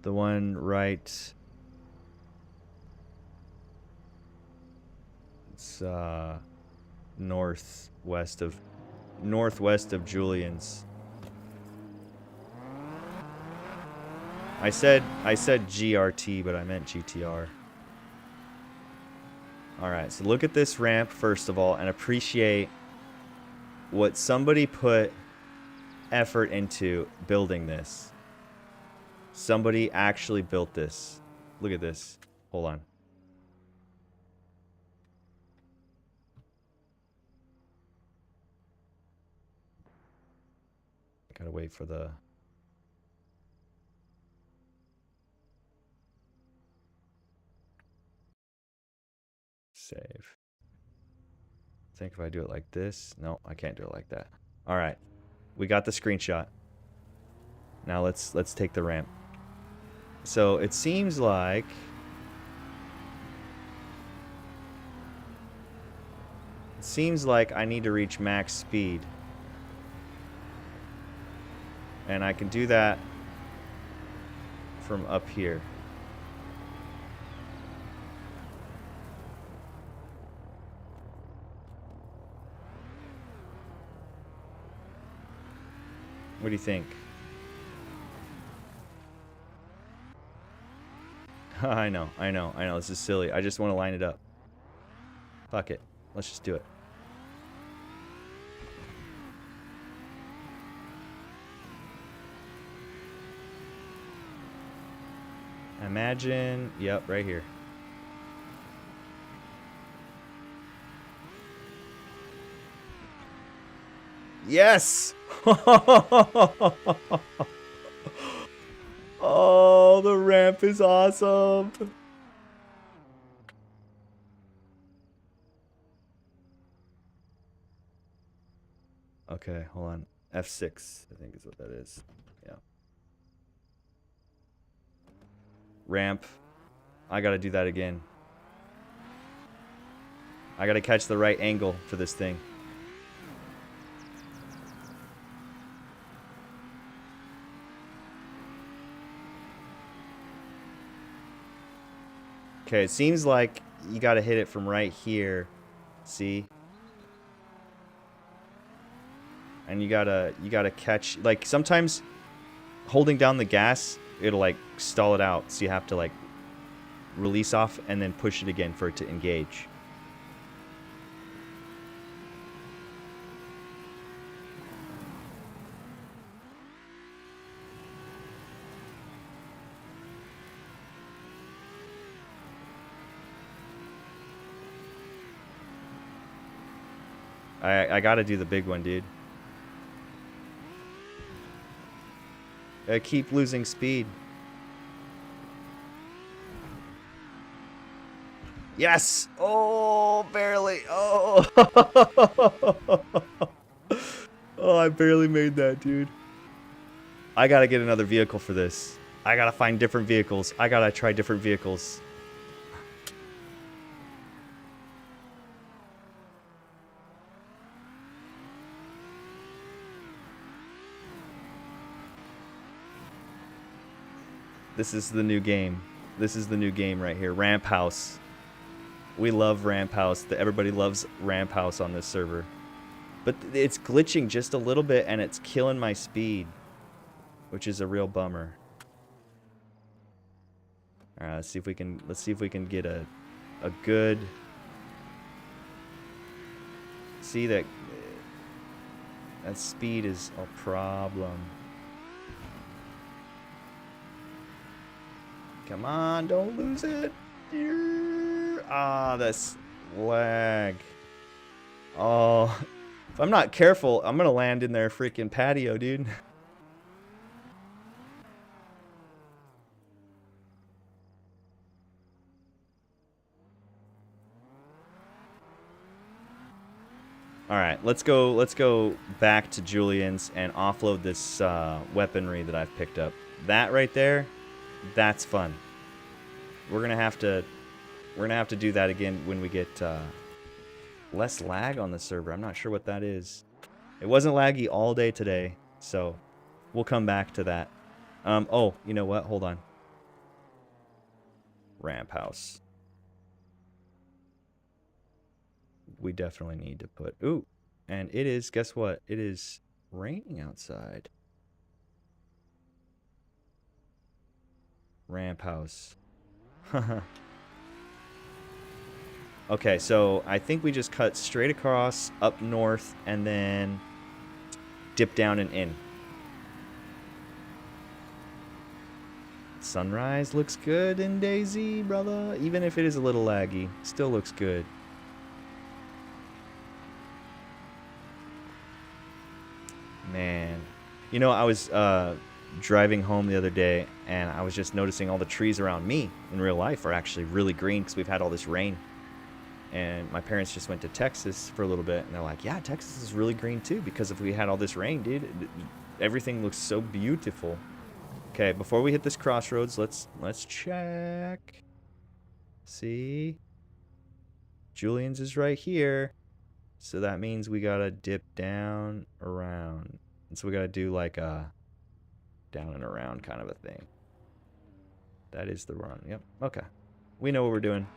The one right. It's northwest of Julian's. I said GRT, but I meant GTR. All right, so look at this ramp first of all and appreciate what somebody put effort into building this. Somebody actually built this. Look at this. Hold on. Gotta wait for the... Save. I think if I do it like this... No, I can't do it like that. All right. We got the screenshot. Now let's take the ramp. So it seems like... I need to reach max speed. And I can do that from up here. What do you think? I know. This is silly. I just want to line it up. Fuck it. Let's just do it. Imagine, yep, right here. Yes! Oh, the ramp is awesome. Okay, hold on. F6, I think is what that is. Yeah. Ramp. I gotta do that again. I gotta catch the right angle for this thing. Okay, it seems like you gotta hit it from right here. See? And you gotta catch, like, sometimes holding down the gas, it'll like stall it out. So you have to like release off and then push it again for it to engage. I gotta do the big one, dude. I keep losing speed. Yes! Oh, barely. Oh. Oh, I barely made that, dude. I gotta get another vehicle for this. I gotta find different vehicles. I gotta try different vehicles. This is the new game. This is the new game right here. Ramp House. We love Ramp House. Everybody loves Ramp House on this server. But it's glitching just a little bit and it's killing my speed, which is a real bummer. All right, let's see if we can get a good. See that speed is a problem. Come on, don't lose it. Ah, that's lag. Oh, if I'm not careful, I'm gonna land in their freaking patio, dude. All right, let's go back to Julian's and offload this weaponry that I've picked up. That right there, that's fun. We're gonna have to do that again when we get less lag on the server. I'm not sure what that is. It wasn't laggy all day today, so we'll come back to that. Oh, you know what? Hold on. Ramp House. We definitely need to put... Ooh, and it is, guess what? It is raining outside. Ramp House. Okay, so I think we just cut straight across, up north, and then dip down and in. Sunrise looks good in DayZ, brother. Even if it is a little laggy, still looks good. Man. You know, I was driving home the other day, and I was just noticing all the trees around me in real life are actually really green because we've had all this rain. And my parents just went to Texas for a little bit, and they're like, yeah, Texas is really green too because if we had all this rain, dude, everything looks so beautiful. Okay, before we hit this crossroads, let's check. See? Julian's is right here. So that means we gotta dip down, around. And so we gotta do like a down and around kind of a thing. That is the run. Yep. Okay. We know what we're doing.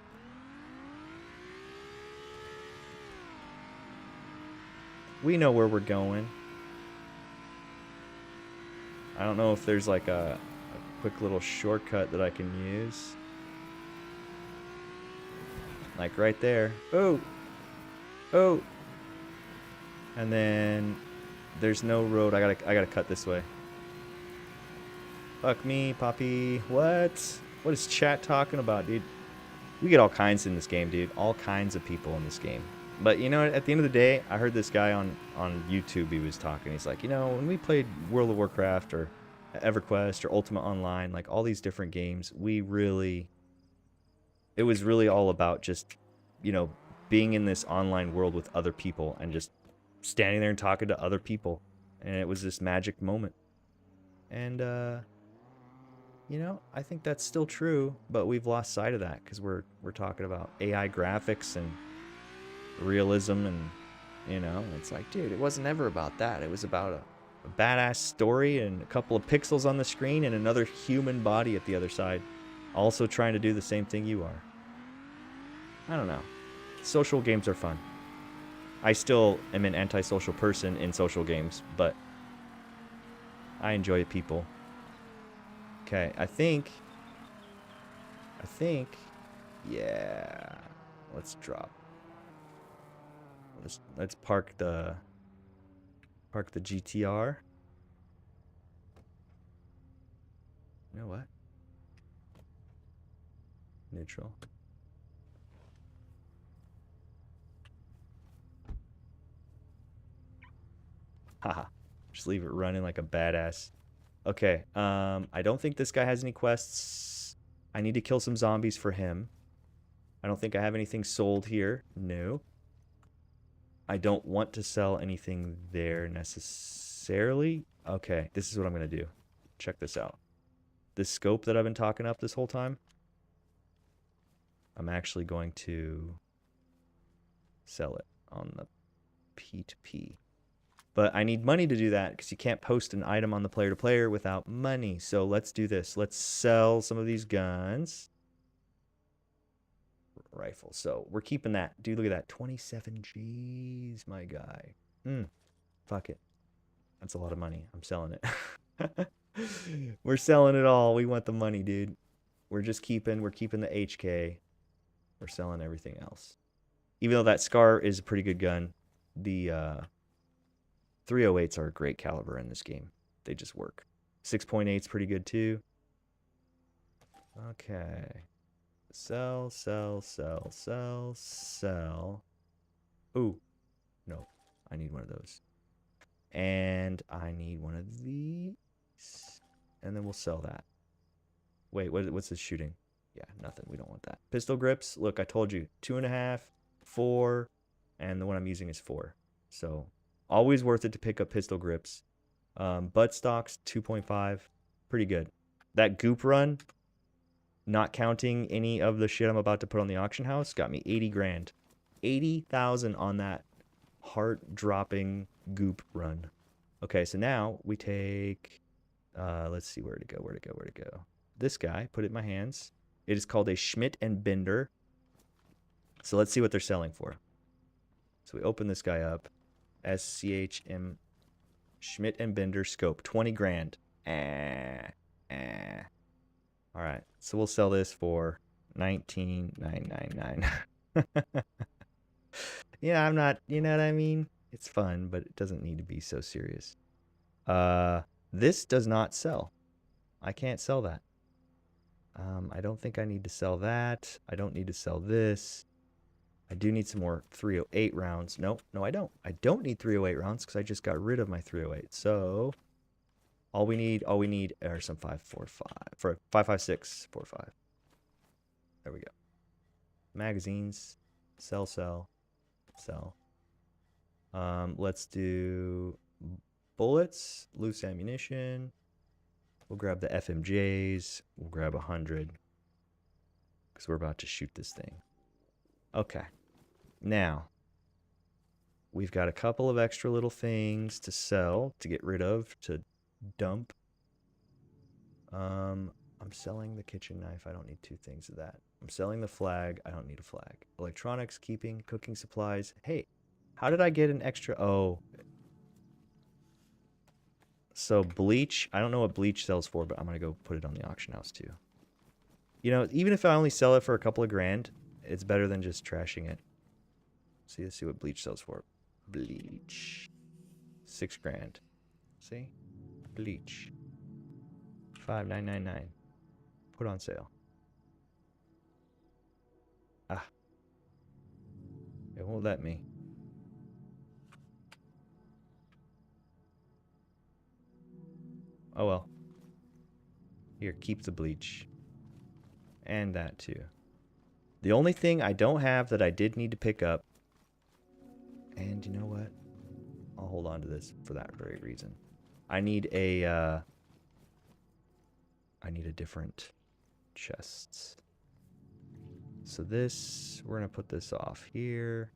We know where we're going. I don't know if there's like a quick little shortcut that I can use. Like right there. Oh! Oh! And then there's no road. I gotta cut this way. Fuck me, Poppy. What? What is chat talking about, dude? We get all kinds in this game, dude. All kinds of people in this game. But you know, at the end of the day, I heard this guy on YouTube. He was talking. He's like, you know, when we played World of Warcraft or EverQuest or Ultima Online, like all these different games, it was really all about just, you know, being in this online world with other people and just standing there and talking to other people. And it was this magic moment. And, you know, I think that's still true, but we've lost sight of that because we're talking about AI graphics and realism, and you know, it's like, dude, it wasn't ever about that. It was about a badass story and a couple of pixels on the screen and another human body at the other side, also trying to do the same thing you are. I don't know. Social games are fun. I still am an antisocial person in social games, but I enjoy people. Okay, I think, yeah, let's drop. Let's park the GTR. You know what? Neutral. Haha. Just leave it running like a badass. Okay, I don't think this guy has any quests. I need to kill some zombies for him. I don't think I have anything sold here. No. I don't want to sell anything there necessarily. Okay, this is what I'm going to do. Check this out. This scope that I've been talking up this whole time, I'm actually going to sell it on the P2P. But I need money to do that because you can't post an item on the player-to-player without money. So let's do this. Let's sell some of these guns. Rifle. So we're keeping that. Dude, look at that. 27 G's, my guy. Fuck it. That's a lot of money. I'm selling it. We're selling it all. We want the money, dude. We're keeping the HK. We're selling everything else. Even though that Scar is a pretty good gun, the 308s are a great caliber in this game. They just work. 6.8 is pretty good too. Okay. Sell. Ooh. No. I need one of those. And I need one of these. And then we'll sell that. Wait, what's this shooting? Yeah, nothing. We don't want that. Pistol grips. Look, I told you. 2.5, 4, and the one I'm using is 4. So always worth it to pick up pistol grips. Butt stocks, 2.5. Pretty good. That Goop run, not counting any of the shit I'm about to put on the auction house, got me 80 grand. 80,000 on that heart-dropping Goop run. Okay, so now we take, let's see where to go. This guy, put it in my hands. It is called a Schmidt and Bender. So let's see what they're selling for. So we open this guy up. SCHM Schmidt and Bender scope, 20 grand. All right, so we'll sell this for 19,999. Yeah, I'm not, you know what I mean? It's fun, but it doesn't need to be so serious. This does not sell. I can't sell that. I don't think I need to sell that. I don't need to sell this. I do need some more 308 rounds. No, I don't. I don't need 308 rounds because I just got rid of my 308. So all we need are some 5.56, 4.5. There we go. Magazines, sell. Let's do bullets, loose ammunition. We'll grab the FMJs. We'll grab 100 because we're about to shoot this thing. Okay. Now, we've got a couple of extra little things to sell, to get rid of, to dump. I'm selling the kitchen knife. I don't need 2 things of that. I'm selling the flag. I don't need a flag. Electronics, keeping, cooking supplies. Hey, how did I get an extra? Oh. So bleach. I don't know what bleach sells for, but I'm going to go put it on the auction house too. You know, even if I only sell it for a couple of grand, it's better than just trashing it. See, let's see what bleach sells for. Bleach. 6 grand. See? Bleach. 5,999. Put on sale. Ah. It won't let me. Oh well. Here, keep the bleach. And that too. The only thing I don't have that I did need to pick up, and you know what? I'll hold on to this for that very reason. I need a different chest. So this, we're gonna put this off here.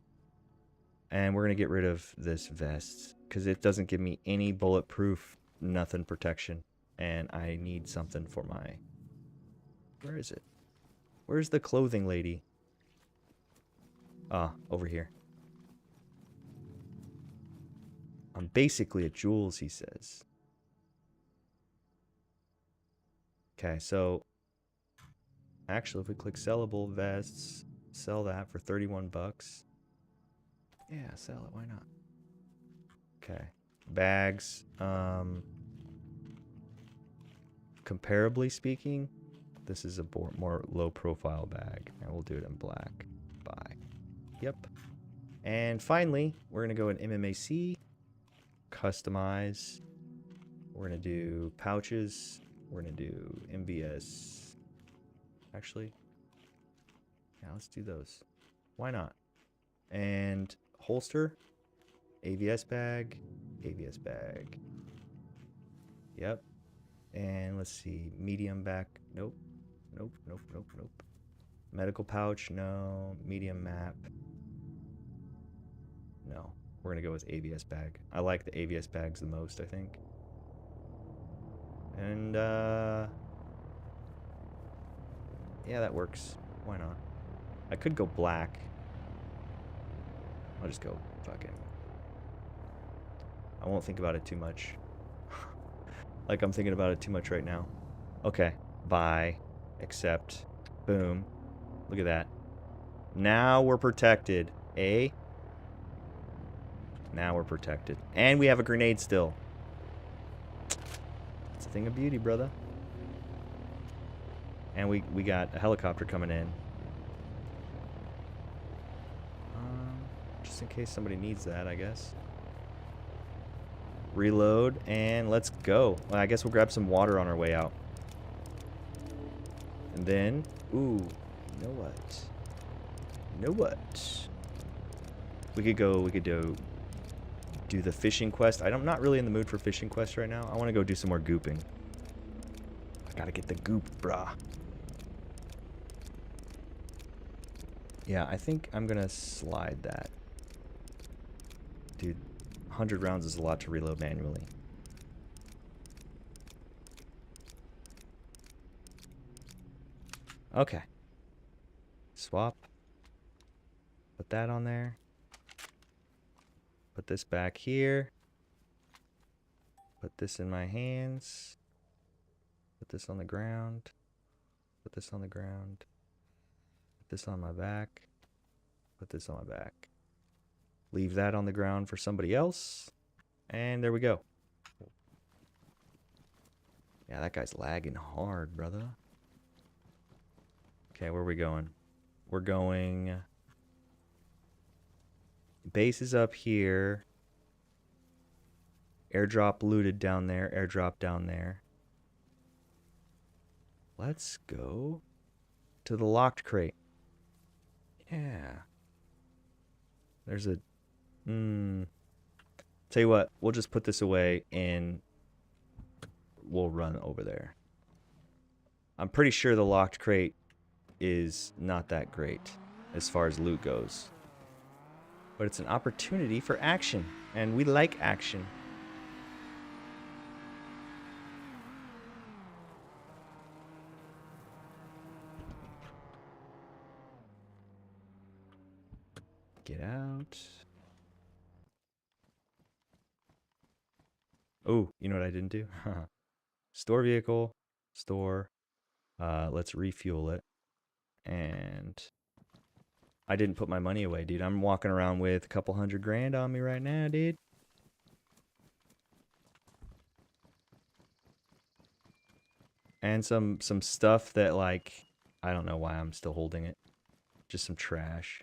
And we're gonna get rid of this vest, because it doesn't give me any bulletproof, nothing protection. And I need something for my... Where is it? Where's the clothing lady? Ah, over here. I'm basically at Jules, he says. Okay, so... Actually, if we click sellable vests, sell that for 31 bucks. Yeah, sell it, why not? Okay. Bags, comparably speaking, this is a more low-profile bag, and we'll do it in black. Buy. Yep. And finally, we're going to go in MMAC, customize. We're going to do pouches. We're going to do MVS. Actually, yeah, let's do those. Why not? And holster, AVS bag, AVS bag. Yep. And let's see, medium back. Nope. Nope, nope, nope, nope. Medical pouch, no. Medium map. No. We're going to go with AVS bag. I like the AVS bags the most, I think. And, yeah, that works. Why not? I could go black. I'll just go fucking... I won't think about it too much. Like I'm thinking about it too much right now. Okay. Buy. Accept. Boom. Look at that. Now we're protected. Eh? Now we're protected. And we have a grenade still. It's a thing of beauty, brother. And we got a helicopter coming in. Just in case somebody needs that, I guess. Reload, and let's go. Well, I guess we'll grab some water on our way out. And then, ooh, you know what? You know what? We could do the fishing quest. I'm not really in the mood for fishing quest right now. I want to go do some more gooping. I gotta get the goop, brah. Yeah, I think I'm gonna slide that. Dude, 100 rounds is a lot to reload manually. Okay. Swap. Put that on there. Put this back here. Put this in my hands. Put this on the ground. Put this on the ground. Put this on my back. Put this on my back. Leave that on the ground for somebody else. And there we go. Yeah, that guy's lagging hard, brother. Okay, where are we going? We're going... Base is up here. Airdrop looted down there. Airdrop down there. Let's go to the locked crate. Yeah. There's a... Tell you what, we'll just put this away and we'll run over there. I'm pretty sure the locked crate is not that great as far as loot goes. But it's an opportunity for action, and we like action. Get out. Oh, you know what I didn't do? Store vehicle, store. Let's refuel it. And I didn't put my money away, dude. I'm walking around with a couple $100,000 on me right now, dude. And some stuff that, like, I don't know why I'm still holding it. Just some trash.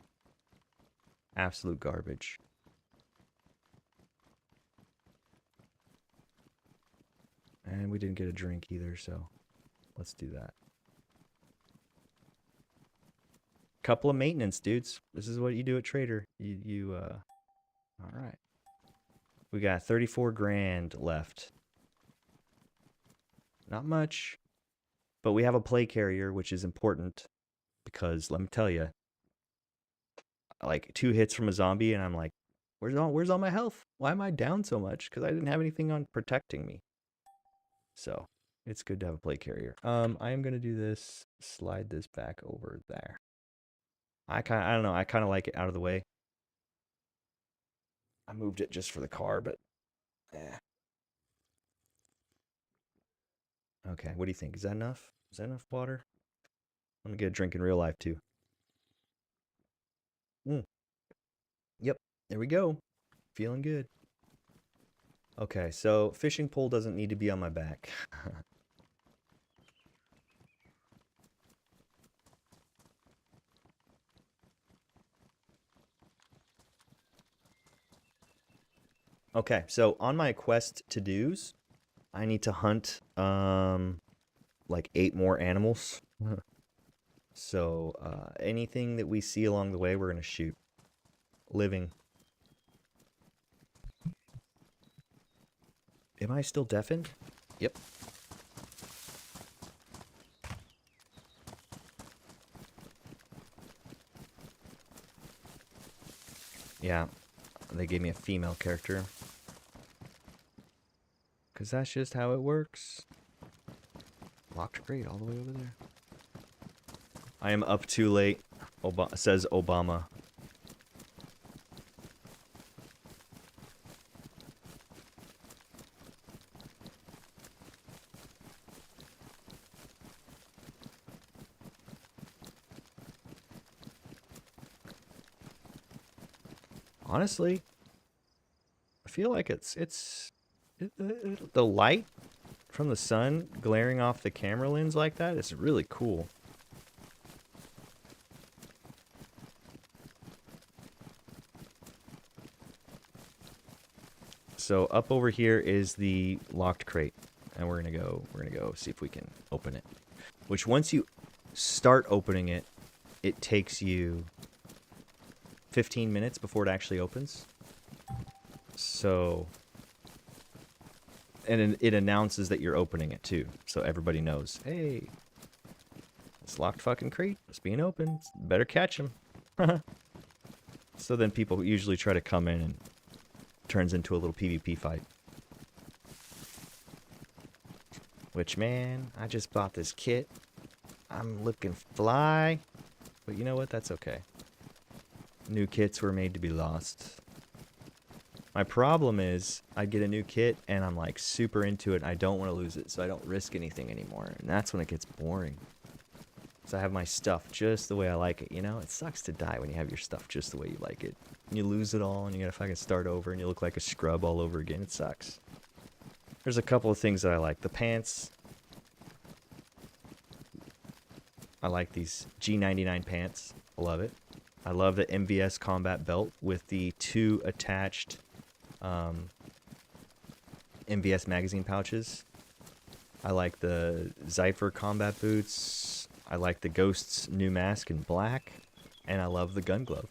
Absolute garbage. And we didn't get a drink either, so let's do that. Couple of maintenance, dudes. This is what you do at Trader. All right. We got 34 grand left. Not much, but we have a play carrier, which is important because let me tell you, like 2 hits from a zombie, and I'm like, where's all my health? Why am I down so much? Because I didn't have anything on protecting me. So it's good to have a play carrier. I am gonna do this. Slide this back over there. I don't know. I kind of like it out of the way. I moved it just for the car, but Okay, what do you think? Is that enough? Is that enough water? Let me get a drink in real life too. Yep, there we go. Feeling good. Okay, so fishing pole doesn't need to be on my back. Okay, so on my quest to-dos, I need to hunt like 8 more animals. So anything that we see along the way, we're gonna shoot. Living. Am I still deafened? Yep. Yeah, they gave me a female character. Because that's just how it works. Locked crate all the way over there. I am up too late, says Obama. Honestly, I feel like the light from the sun glaring off the camera lens like that is really cool. So up over here is the locked crate, and we're gonna go see if we can open it. Which once you start opening it, it takes you 15 minutes before it actually opens. So, and it announces that you're opening it too, so everybody knows, hey, it's locked fucking crate, it's being opened, better catch him. So then people usually try to come in and turns into a little PvP fight. Which, man, I just bought this kit. I'm looking fly, but you know what? That's okay. New kits were made to be lost. My problem is I get a new kit and I'm like super into it and I don't want to lose it, so I don't risk anything anymore. And that's when it gets boring. So I have my stuff just the way I like it, you know? It sucks to die when you have your stuff just the way you like it. And you lose it all and you gotta fucking start over and you look like a scrub all over again. It sucks. There's a couple of things that I like. The pants. I like these G99 pants. I love it. I love the MVS combat belt with the 2 attached MVS magazine pouches. I like the Zypher combat boots. I like the Ghost's new mask in black. And I love the gun glove.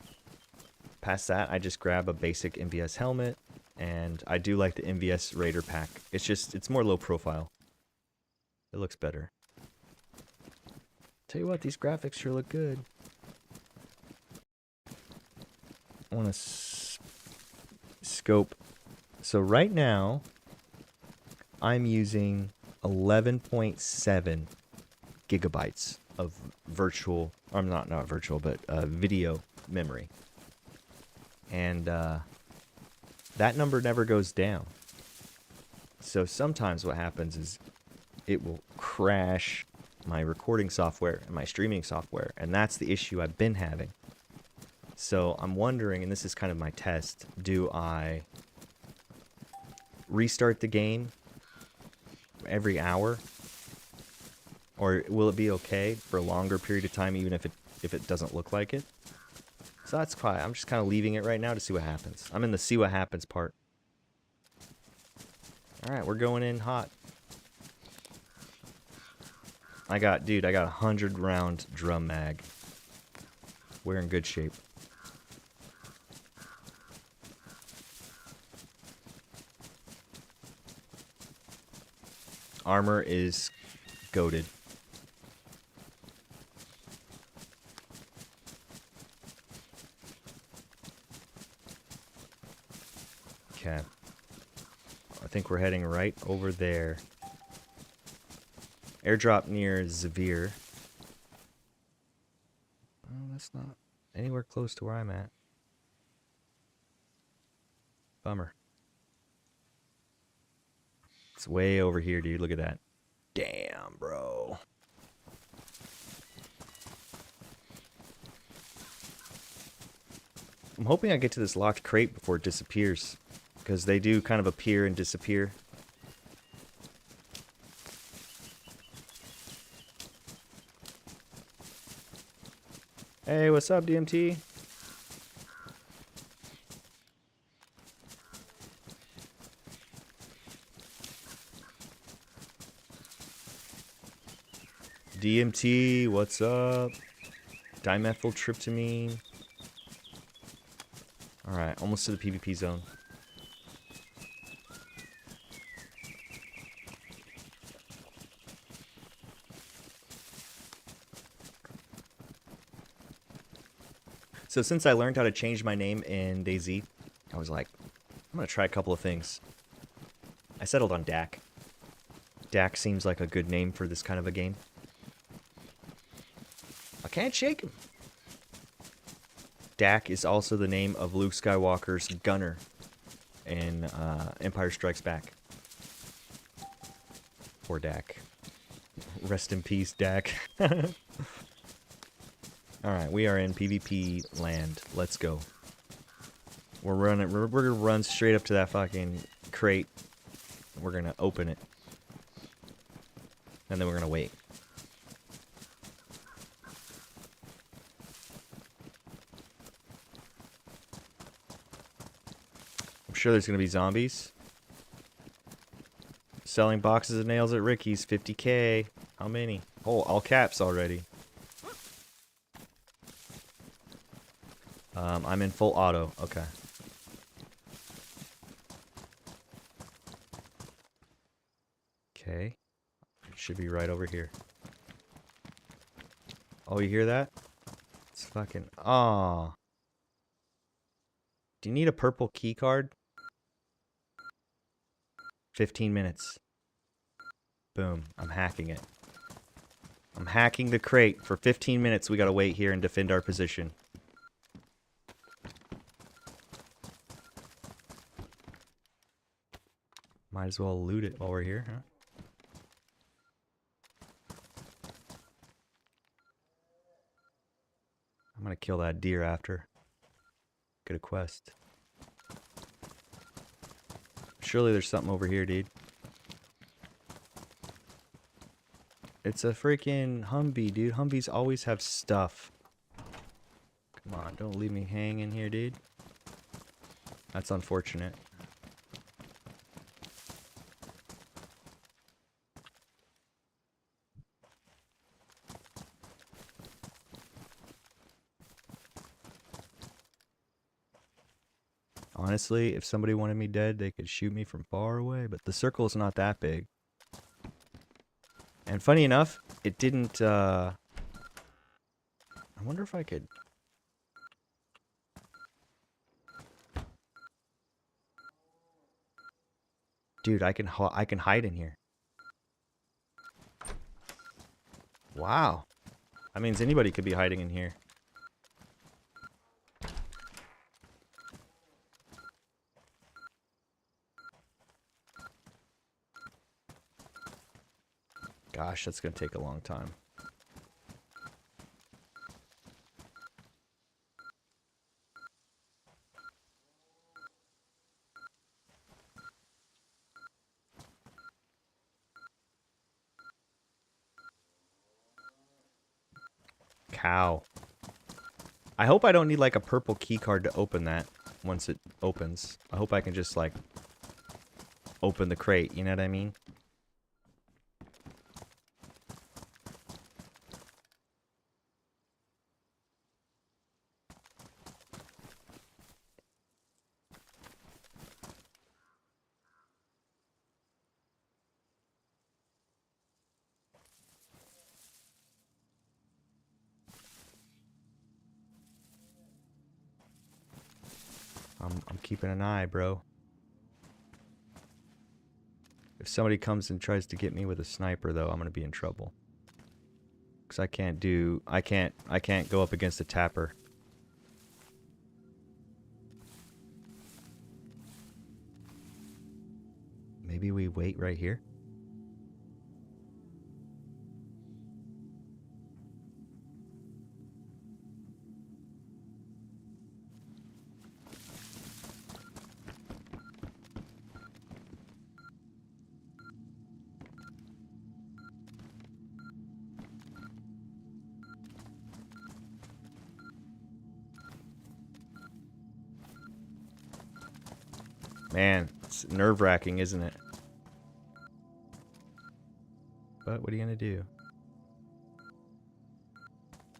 Past that, I just grab a basic MVS helmet. And I do like the MVS Raider pack. It's more low profile. It looks better. Tell you what, these graphics sure look good. I want to scope. So right now, I'm using 11.7 gigabytes of virtual, or not virtual, but video memory. And that number never goes down. So sometimes what happens is it will crash my recording software and my streaming software, and that's the issue I've been having. So I'm wondering, and this is kind of my test, do I restart the game every hour? Or will it be okay for a longer period of time even if it doesn't look like it? So that's quiet. I'm just kind of leaving it right now to see what happens. I'm in the see what happens part. Alright, we're going in hot. Dude, I got a 100 round drum mag. We're in good shape. Armor is goated. Okay. I think we're heading right over there. Airdrop near Zavir. Oh, that's not anywhere close to where I'm at. Bummer. It's way over here, dude. Look at that. Damn, bro. I'm hoping I get to this locked crate before it disappears, because they do kind of appear and disappear. Hey, what's up, DMT? DMT, what's up? Dimethyltryptamine. Alright, almost to the PvP zone. So since I learned how to change my name in DayZ, I was like, I'm going to try a couple of things. I settled on Dak. Dak seems like a good name for this kind of a game. I can't shake him. Dak is also the name of Luke Skywalker's gunner in Empire Strikes Back. Poor Dak. Rest in peace, Dak. Alright, we are in PvP land. Let's go. We're gonna run straight up to that fucking crate. We're gonna open it. And then we're gonna wait. I'm sure there's gonna be zombies. Selling boxes of nails at Ricky's, 50K. How many? Oh, all caps already. I'm in full auto. Okay. Okay. It should be right over here. Oh, you hear that? It's fucking... Aw. Do you need a purple key card? 15 minutes. Boom. I'm hacking it. I'm hacking the crate. For 15 minutes, we gotta wait here and defend our position. Might as well loot it while we're here, huh? I'm gonna kill that deer after. Get a quest. Surely there's something over here, dude. It's a freaking Humvee, dude. Humvees always have stuff. Come on, don't leave me hanging here, dude. That's unfortunate. Honestly, if somebody wanted me dead, they could shoot me from far away, but the circle is not that big. And funny enough, it didn't, I wonder if I could... Dude, I can hide in here. Wow. That means anybody could be hiding in here. Gosh, that's gonna take a long time. cow. I hope I don't need like a purple key card to open that once it opens. I hope I can just like open the crate, you know what I mean? I'm keeping an eye, bro. If somebody comes and tries to get me with a sniper, though, I'm gonna be in trouble. Cause I can't go up against a tapper. Maybe we wait right here. Man, it's nerve-wracking, isn't it? But what are you gonna do?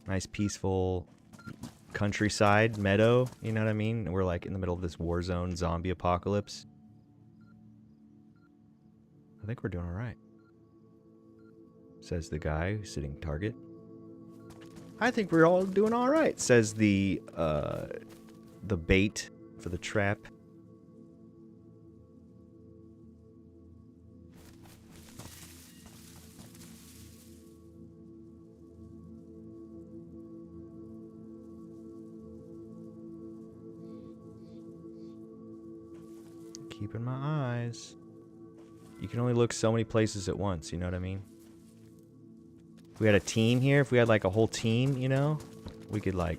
Nice peaceful countryside, meadow, you know what I mean? We're like in the middle of this war zone zombie apocalypse. I think we're doing alright. Says the guy sitting target. I think we're all doing alright, says the bait for the trap. Keeping my eyes. You can only look so many places at once, you know what I mean? If we had a team here, if we had like a whole team, you know, we could like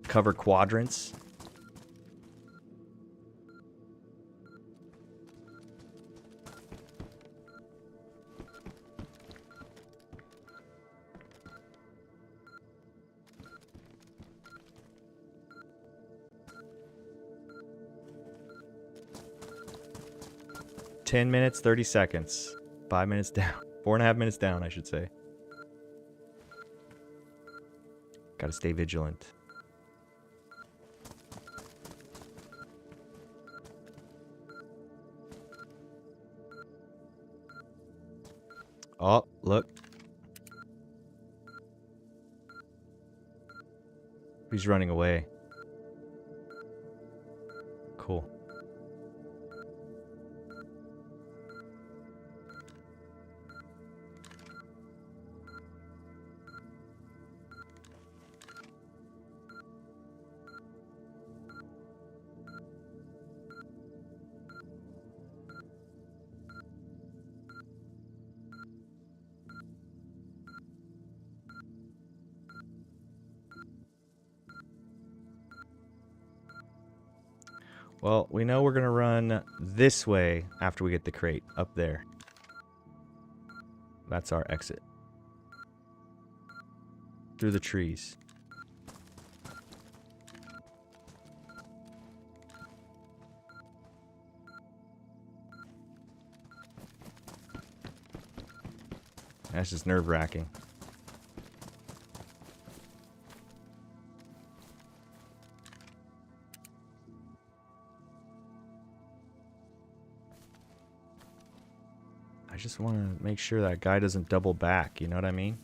cover quadrants. $10 minutes, 30 seconds. 5 minutes down. 4.5 minutes down, I should say. Gotta stay vigilant. Oh, look. He's running away. Cool. Well, we know we're going to run this way after we get the crate up there. That's our exit. Through the trees. That's just nerve-wracking. I just want to make sure that guy doesn't double back, you know what I mean?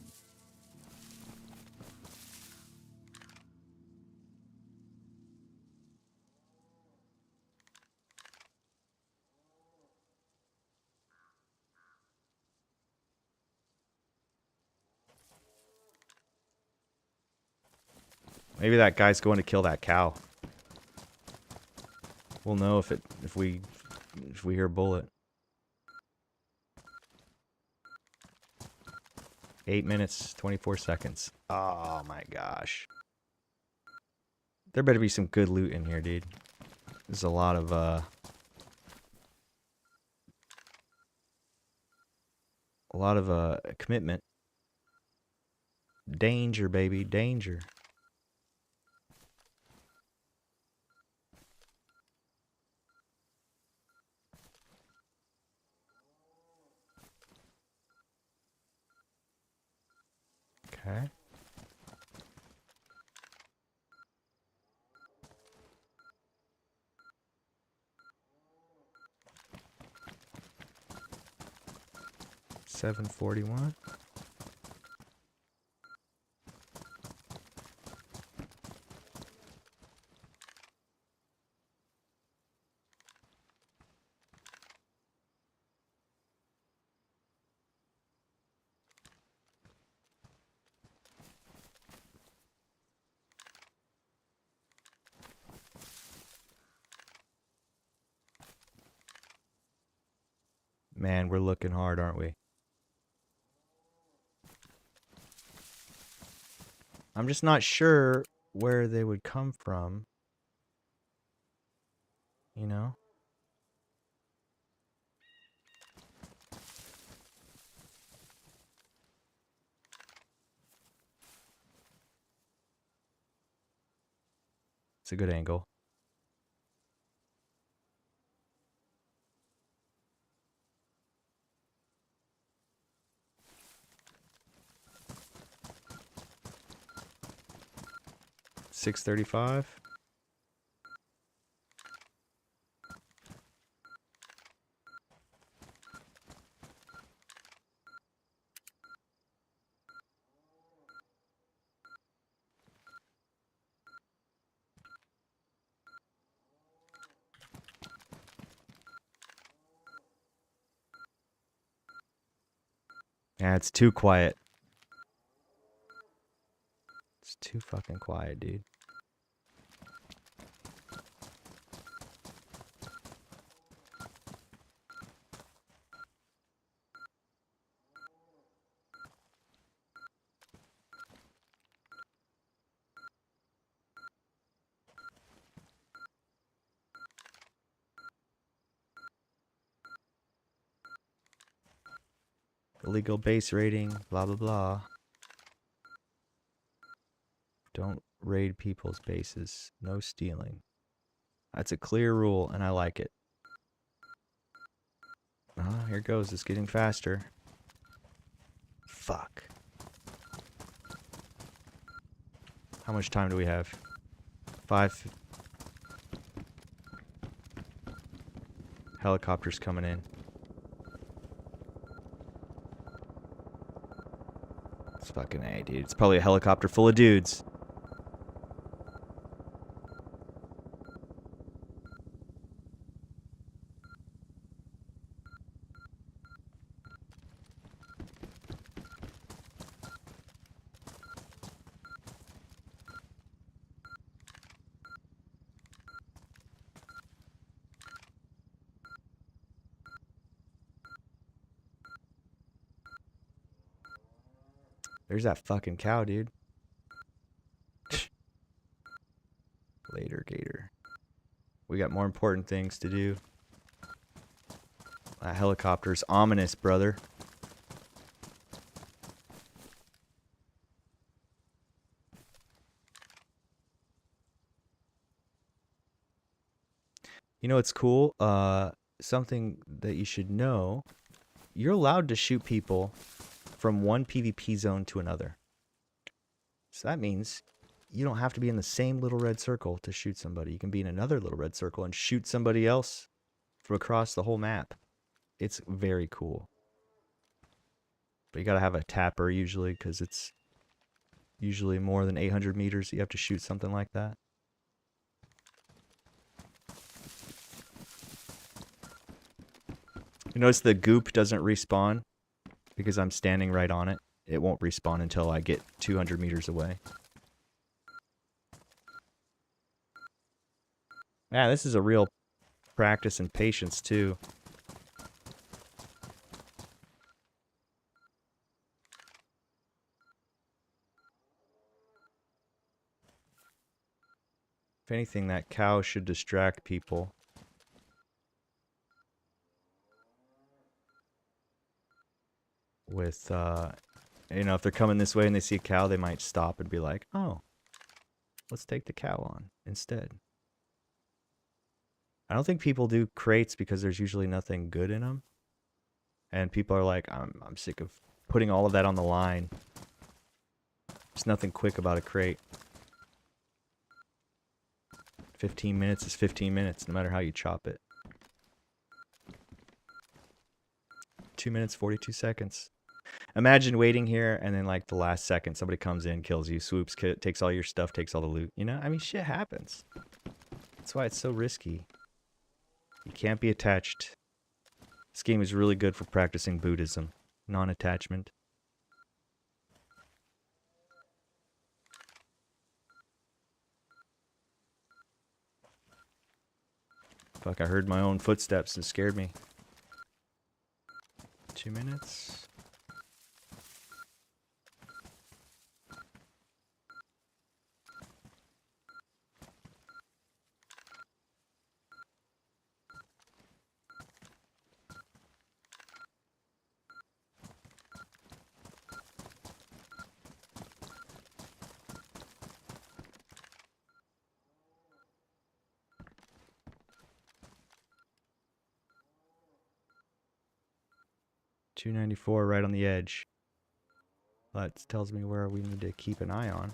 Maybe that guy's going to kill that cow. We'll know if we hear a bullet. 8 minutes, 24 seconds. Oh my gosh. There better be some good loot in here, dude. There's a lot of commitment. Danger, baby, danger. Okay. $741. Man, we're looking hard, aren't we? I'm just not sure where they would come from. You know? It's a good angle. $635. Yeah, it's too quiet. It's too fucking quiet, dude. Illegal base raiding, blah, blah, blah. Don't raid people's bases. No stealing. That's a clear rule, and I like it. Oh, here goes. It's getting faster. Fuck. How much time do we have? 5. Helicopters coming in. It's fucking A, dude. It's probably a helicopter full of dudes. There's that fucking cow, dude. Later, Gator. We got more important things to do. That helicopter's ominous, brother. You know what's cool? Something that you should know. You're allowed to shoot people from one PvP zone to another. So that means you don't have to be in the same little red circle to shoot somebody. You can be in another little red circle and shoot somebody else from across the whole map. It's very cool. But you gotta have a tapper usually, because it's usually more than 800 meters. You have to shoot something like that. You notice the goop doesn't respawn because I'm standing right on it. It won't respawn until I get 200 meters away. Yeah, this is a real practice and patience too. If anything, that cow should distract people. With You know, if they're coming this way and they see a cow, they might stop and be like, oh, let's take the cow on instead. I don't think people do crates because there's usually nothing good in them. And people are like, I'm sick of putting all of that on the line. There's nothing quick about a crate. 15 minutes is 15 minutes, no matter how you chop it. 2 minutes, 42 seconds. Imagine waiting here and then like the last second somebody comes in, kills you, swoops, takes all your stuff, takes all the loot. You know, I mean, shit happens. That's why it's so risky. You can't be attached. This game is really good for practicing Buddhism. Non-attachment. Fuck, I heard my own footsteps and scared me. 2 minutes. $294 right on the edge. That tells me where we need to keep an eye on.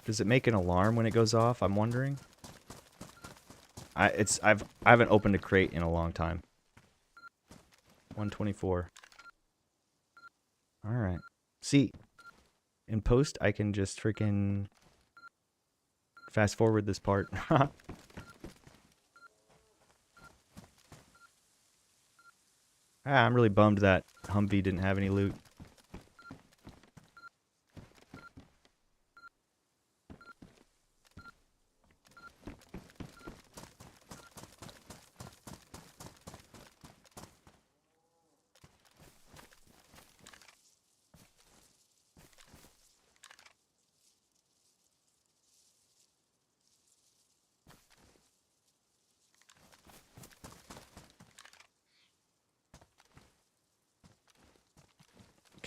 Does it make an alarm when it goes off? I'm wondering. I haven't opened a crate in a long time. 124. All right. See, in post I can just freaking fast forward this part. I'm really bummed that Humvee didn't have any loot.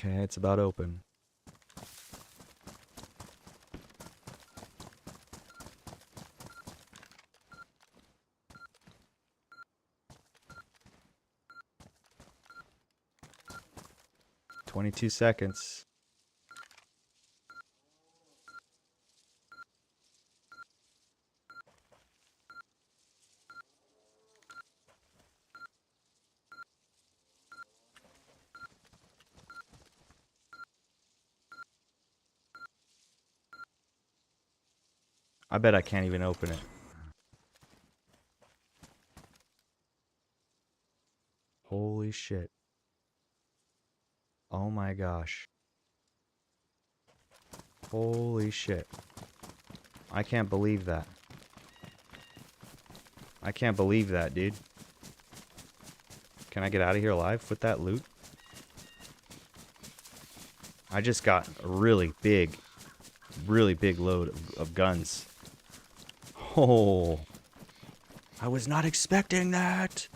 Okay, it's about open. "22 seconds. I bet I can't even open it. Holy shit. Oh my gosh. Holy shit. I can't believe that. I can't believe that, dude. Can I get out of here alive with that loot? I just got a really big load of guns. Oh, I was not expecting that.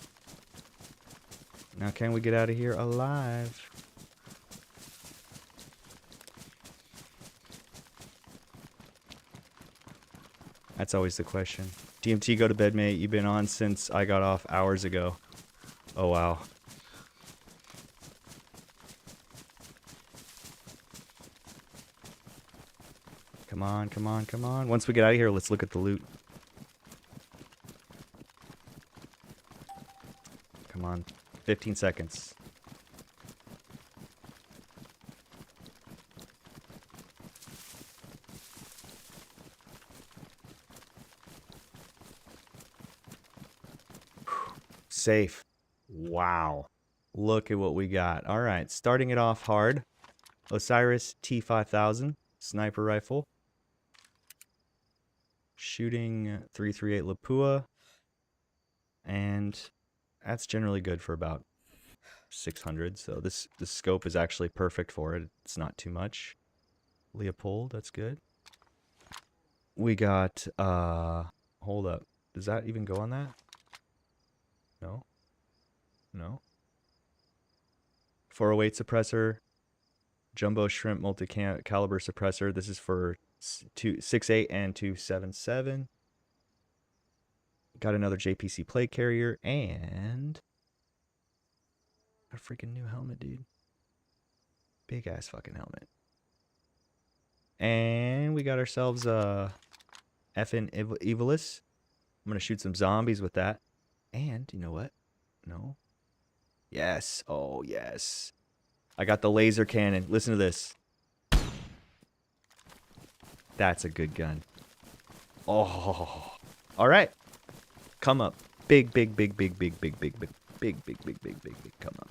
Now can we get out of here alive? That's always the question. DMT, go to bed, mate. You've been on since I got off hours ago. Oh, wow. Come on, come on, come on. Once we get out of here, let's look at the loot. Come on. 15 seconds. Safe. Wow. Look at what we got. All right, starting it off hard. Osiris T5000 sniper rifle. Shooting 338 Lapua. And that's generally good for about 600. So this scope is actually perfect for it. It's not too much. Leopold, that's good. We got hold up. Does that even go on that? No. No. 408 suppressor, jumbo shrimp multi-caliber suppressor. This is for 6.8 and 2.77. Got another JPC plate carrier and a freaking new helmet, dude. Big ass fucking helmet. And we got ourselves a effing Evilus. I'm gonna shoot some zombies with that. And you know what? No. Yes. Oh yes. I got the laser cannon. Listen to this. That's a good gun. Oh. All right. Come up. Big come up.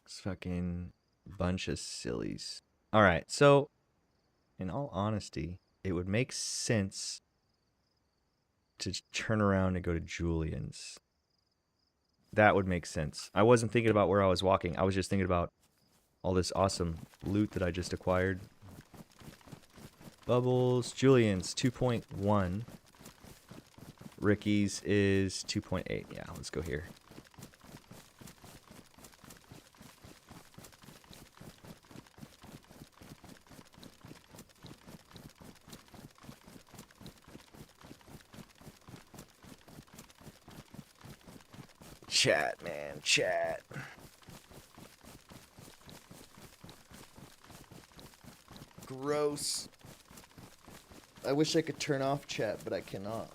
It's fucking bunch of sillies. All right, so in all honesty, it would make sense to turn around and go to Julian's. That would make sense. I wasn't thinking about where I was walking. I was just thinking about all this awesome loot that I just acquired. Bubbles, Julian's 2.1. Ricky's is 2.8. Yeah, let's go here. Chat, man, chat. Gross. I wish I could turn off chat, but I cannot.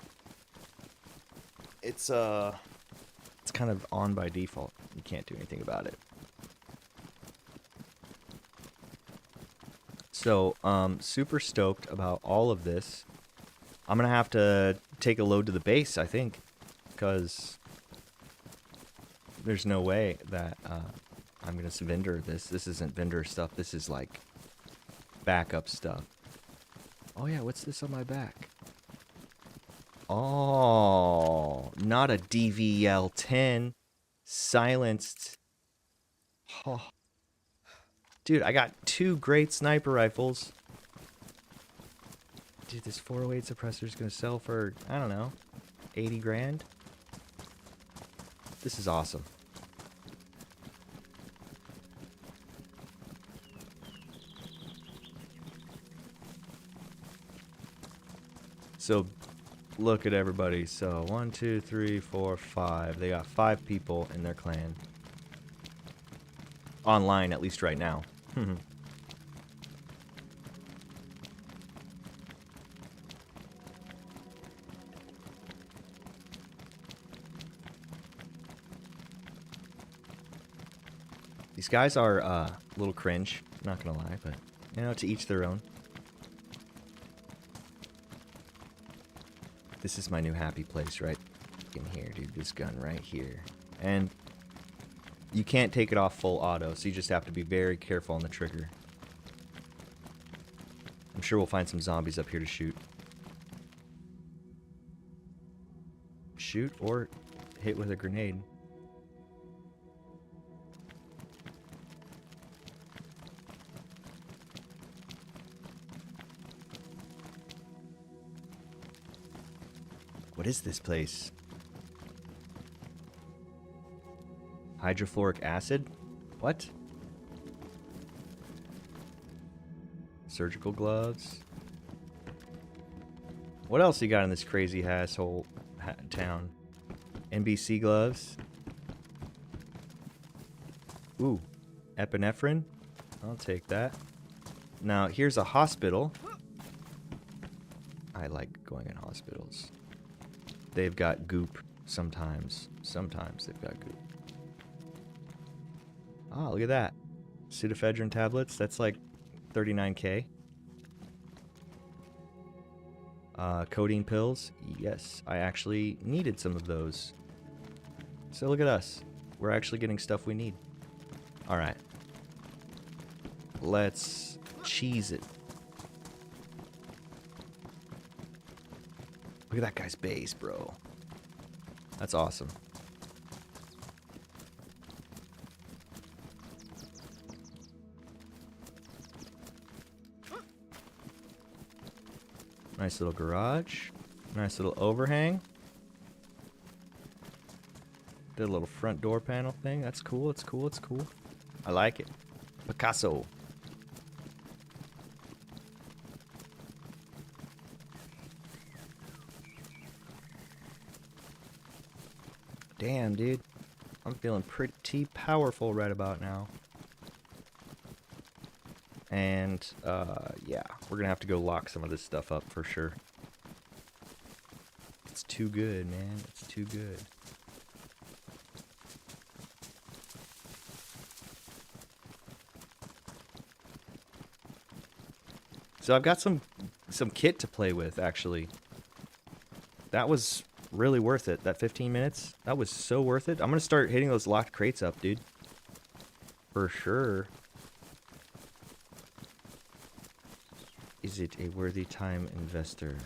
It's kind of on by default. You can't do anything about it. So, super stoked about all of this. I'm gonna have to take a load to the base, I think, because there's no way that I'm gonna vendor this. This isn't vendor stuff. This is like backup stuff. Oh yeah, what's this on my back? Oh, not a DVL-10. Silenced. Oh. Dude, I got 2 great sniper rifles. Dude, this 408 suppressor is gonna sell for, I don't know, 80 grand. This is awesome. So, look at everybody. So, 1, 2, 3, 4, 5. They got 5 people in their clan. Online, at least right now. These guys are a little cringe, not gonna lie, but, you know, to each their own. This is my new happy place right in here, dude. This gun right here. And you can't take it off full auto, so you just have to be very careful on the trigger. I'm sure we'll find some zombies up here to shoot. Shoot or hit with a grenade. What is this place? Hydrofluoric acid? What? Surgical gloves. What else you got in this crazy asshole town? NBC gloves. Ooh, epinephrine. I'll take that. Now, here's a hospital. I like going in hospitals. They've got Goop sometimes. Sometimes they've got Goop. Oh, look at that. Pseudoephedrine tablets. That's like 39K. Codeine pills. Yes, I actually needed some of those. So look at us. We're actually getting stuff we need. Alright. Let's cheese it. Look at that guy's base, bro. That's awesome. Nice little garage. Nice little overhang. Did a little front door panel thing. That's cool. It's cool. It's cool. I like it. Picasso. Damn, dude. I'm feeling pretty powerful right about now. And, yeah. We're gonna have to go lock some of this stuff up for sure. It's too good, man. It's too good. So I've got some kit to play with, actually. That was really worth it. That 15 minutes, that was so worth it. I'm gonna start hitting those locked crates up, dude. For sure. Is it a worthy time investor?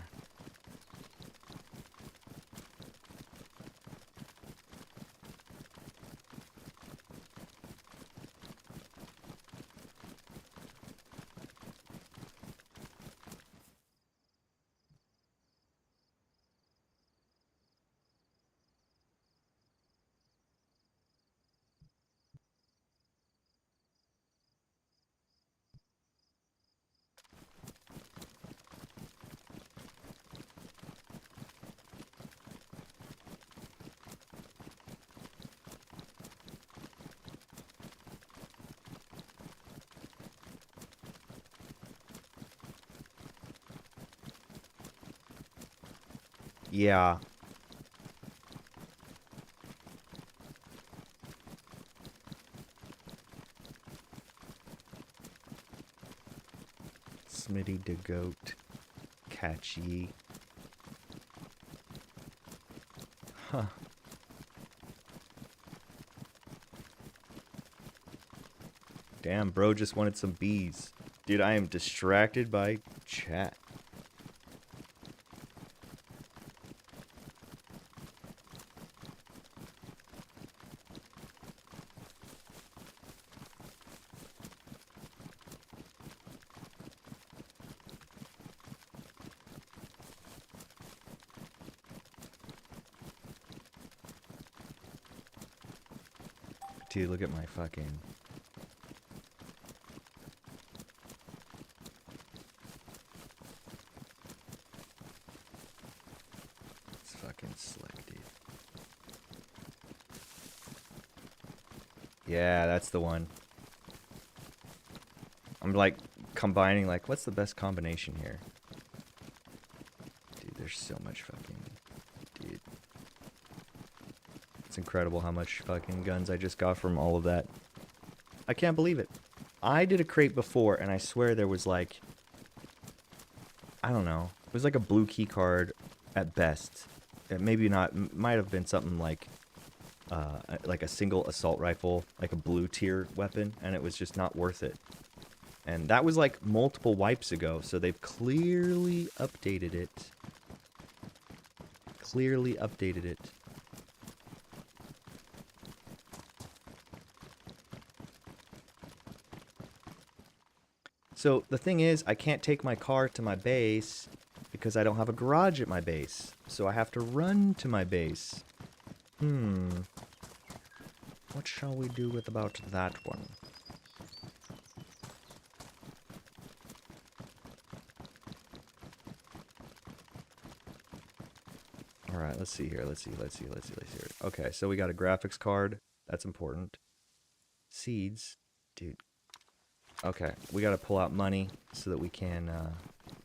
Yeah. Smitty the goat. Catchy. Huh. Damn, bro just wanted some bees. Dude, I am distracted by chat. Dude, look at my fucking... It's fucking slick, dude. Yeah, that's the one. I'm like combining, like, what's the best combination here? Dude, there's so much fucking... Dude. It's incredible how much fucking guns I just got from all of that. I can't believe it. I did a crate before, and I swear there was like... I don't know. It was like a blue key card at best. Maybe not. Might have been something like a single assault rifle, like a blue tier weapon, and it was just not worth it. And that was like multiple wipes ago, so they've clearly updated it. Clearly updated it. So the thing is, I can't take my car to my base because I don't have a garage at my base. So I have to run to my base. What shall we do with about that one? Alright, let's see here. Let's see here. Okay, so we got a graphics card. That's important. Seeds. Dude. Okay, we gotta pull out money so that we can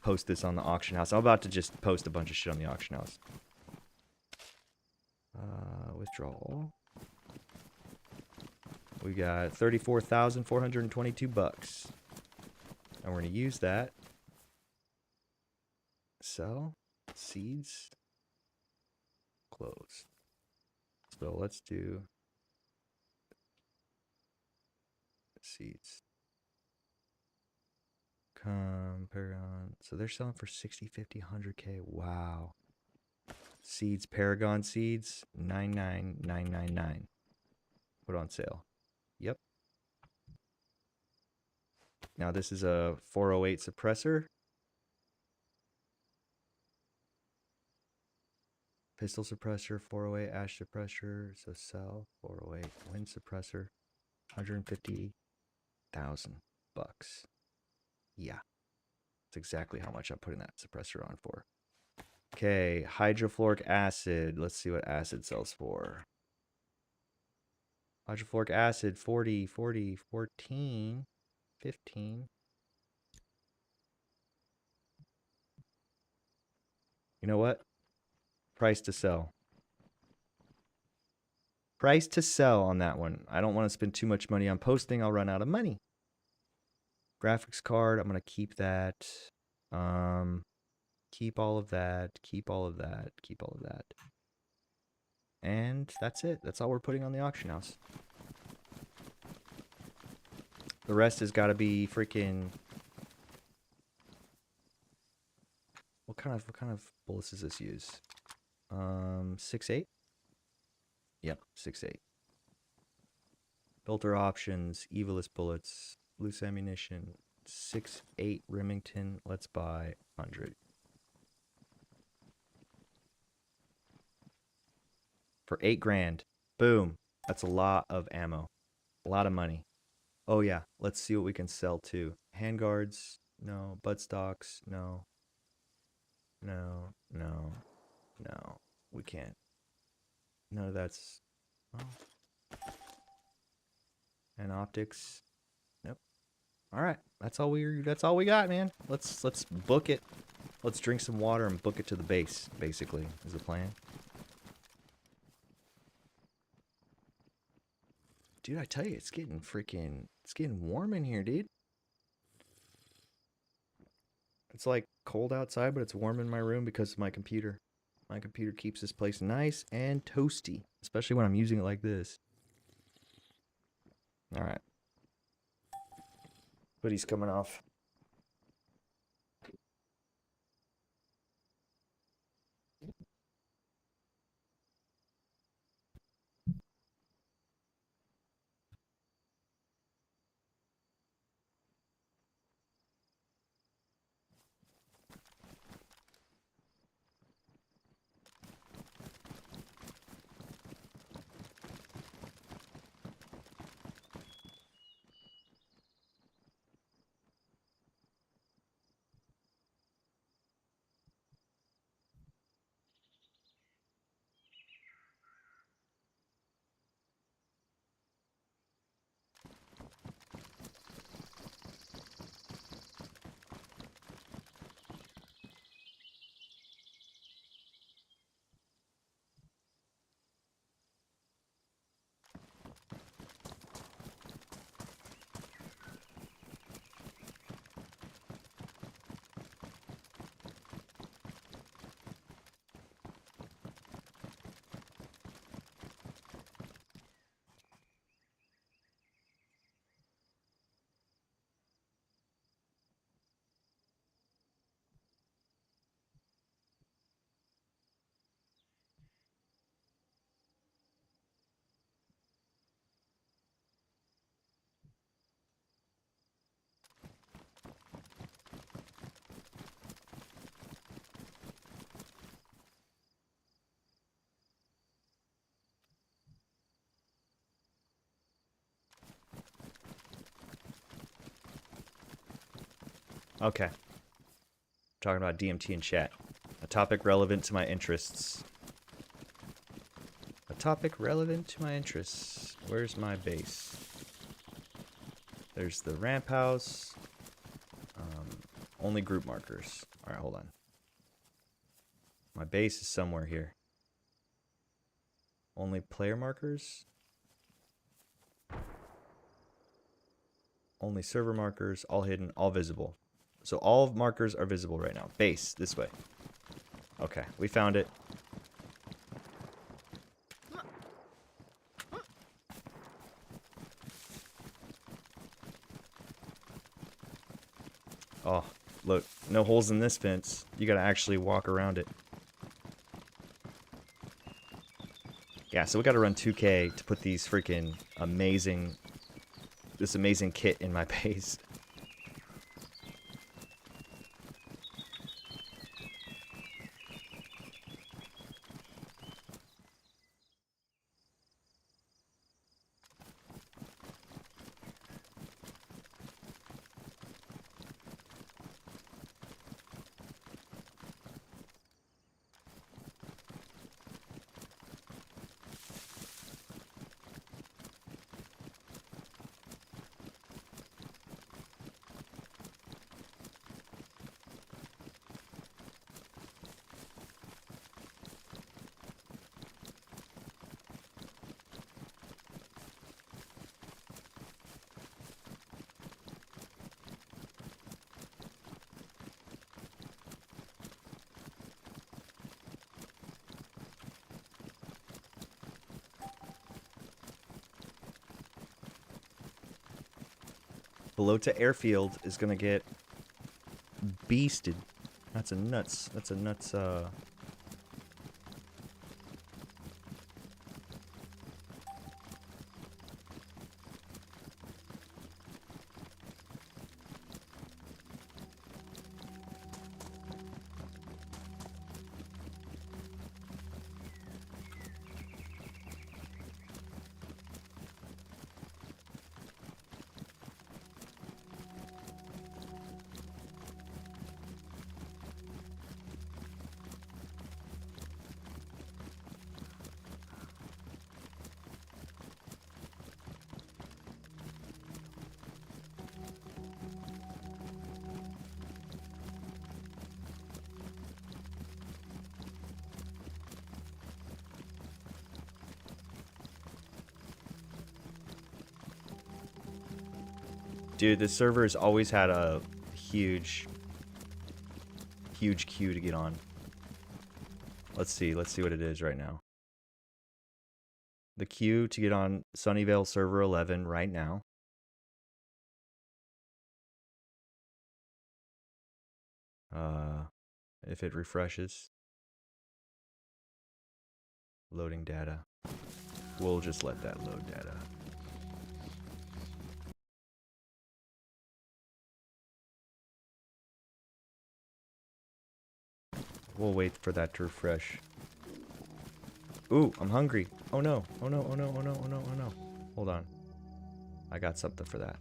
post this on the auction house. I'm about to just post a bunch of shit on the auction house. Withdrawal. We got 34,422 bucks. And we're gonna use that. Sell. Seeds. Close. So let's do seeds. Paragon. So they're selling for 60, 50, 100K. Wow. Seeds, Paragon seeds, 99999. Put on sale. Yep. Now this is a 408 suppressor. Pistol suppressor, 408 ash suppressor, so sell, 408 wind suppressor, 150,000 bucks. Yeah, that's exactly how much I'm putting that suppressor on for. Okay, hydrofluoric acid. Let's see what acid sells for. Hydrofluoric acid, 40, 40, 14, 15. You know what? Price to sell. Price to sell on that one. I don't want to spend too much money on posting. I'll run out of money. Graphics card, I'm going to keep that. Keep all of that. Keep all of that. Keep all of that. And that's it. That's all we're putting on the auction house. The rest has got to be freaking... What kind of bullets does this use? 6.8? Yep, 6.8. Filter options, Evilist bullets, loose ammunition, 6.8 Remington. Let's buy 100. For 8 grand. Boom. That's a lot of ammo. A lot of money. Oh yeah, let's see what we can sell too. Handguards, no. Buttstocks, no. No, no, no. We can't. None of that's... Oh. And optics. Nope. Alright. That's all we got, man. Let's book it. Let's drink some water and book it to the base, basically, is the plan. Dude, I tell you, it's getting warm in here, dude. It's like cold outside, but it's warm in my room because of my computer. My computer keeps this place nice and toasty, especially when I'm using it like this. All right. Hoodie's coming off. Okay. Talking about DMT in chat. A topic relevant to my interests. A topic relevant to my interests. Where's my base? There's the ramp house. Only group markers. Alright, hold on. My base is somewhere here. Only player markers. Only server markers. All hidden. All visible. So all markers are visible right now. Base, this way. Okay, we found it. Oh, look, no holes in this fence. You gotta actually walk around it. Yeah, so we got to run 2K to put these freaking this amazing kit in my base. Below to airfield is gonna get beasted. That's a nuts. Dude, this server has always had a huge queue to get on. Let's see what it is right now. The queue to get on Sunnyvale server 11 right now. If it refreshes. Loading data. We'll just let that load data. We'll wait for that to refresh. Ooh, I'm hungry. Oh no. Oh no, oh no, oh no, oh no, oh no. Hold on. I got something for that.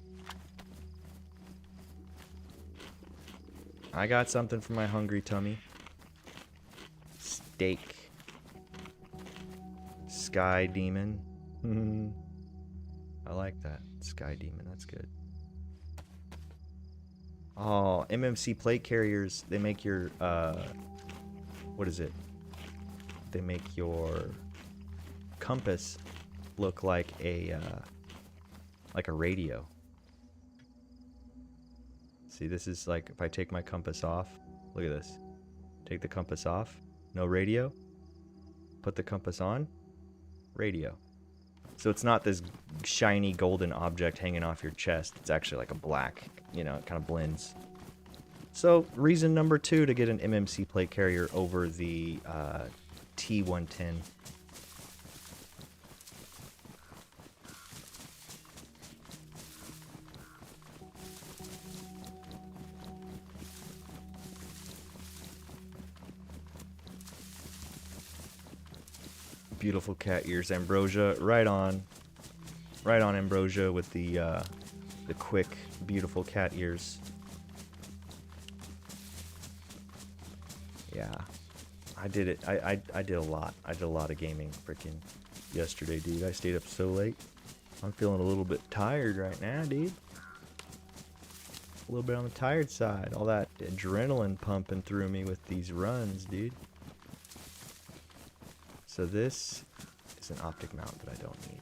I got something for my hungry tummy. Steak. Sky Demon. I like that. Sky Demon, that's good. Oh, MMC plate carriers, they make your, what is it? They make your compass look like a radio. See, this is like, if I take my compass off, look at this. Take the compass off, no radio. Put the compass on, radio. So it's not this shiny golden object hanging off your chest. It's actually like a black, you know, it kind of blends. So reason number 2 to get an MMC plate carrier over the T110. Beautiful cat ears, Ambrosia. Right on Ambrosia with the quick, beautiful cat ears. Yeah, I did it. I did a lot. I did a lot of gaming freaking yesterday, dude. I stayed up so late. I'm feeling a little bit tired right now, dude. A little bit on the tired side. All that adrenaline pumping through me with these runs, dude. So this is an optic mount that I don't need.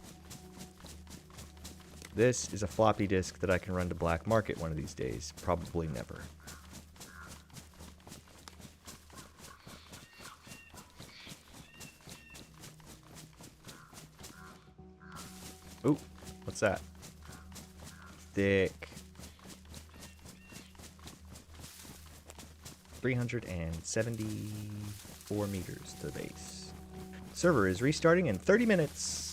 This is a floppy disk that I can run to black market one of these days. Probably never. Ooh, what's that? Thick. 374 meters to the base. Server is restarting in 30 minutes.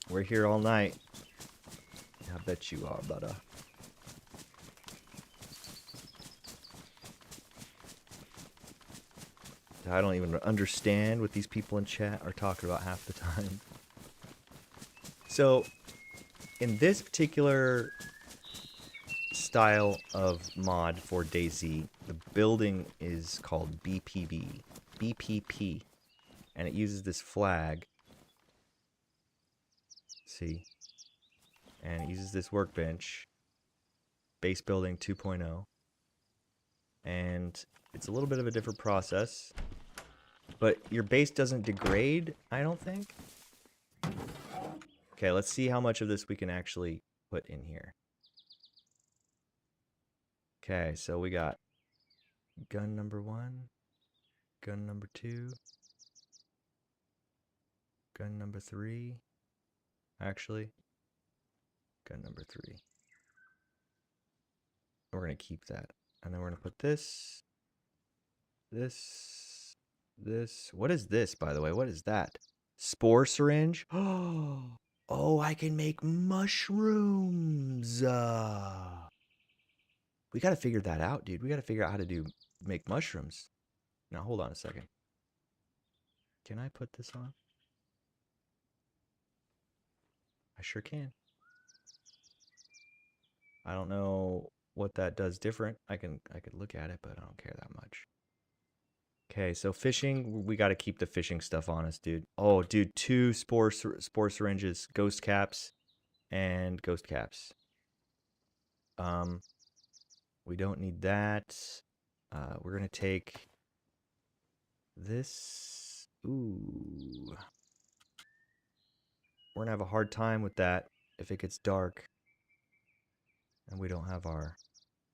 We're here all night. I bet you are, budda. I don't even understand what these people in chat are talking about half the time. So, in this particular style of mod for DayZ, the building is called BPP, and it uses this flag. See, and it uses this workbench, base building 2.0, and it's a little bit of a different process, but your base doesn't degrade, I don't think. Okay, let's see how much of this we can actually put in here. Okay, so we got gun number 1, gun number 2, gun number 3, actually, gun number 3. We're going to keep that. And then we're going to put this. What is this, by the way? What is that? Spore syringe? Oh, I can make mushrooms. We got to figure that out, dude. We got to figure out how to make mushrooms. Now, hold on a second. Can I put this on? I sure can. I don't know what that does different. I could look at it, but I don't care that much. Okay, so fishing, we got to keep the fishing stuff on us, dude. Oh, dude, 2 spore syringes, ghost caps, and ghost caps. We don't need that. We're gonna take this. Ooh, we're gonna have a hard time with that if it gets dark, and we don't have our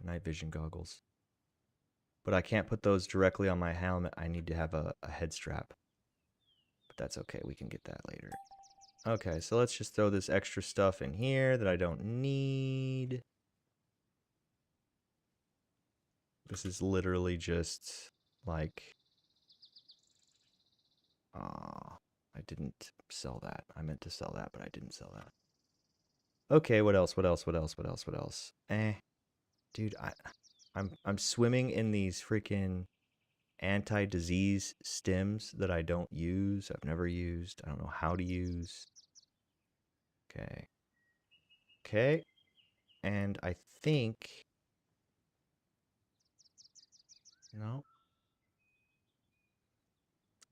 night vision goggles. But I can't put those directly on my helmet. I need to have a head strap. But that's okay. We can get that later. Okay, so let's just throw this extra stuff in here that I don't need. This is literally just like... I didn't sell that. I meant to sell that, but I didn't sell that. Okay, what else? Dude, I'm swimming in these freaking anti-disease stims that I don't use. I've never used. I don't know how to use. Okay. Okay. And I think... No.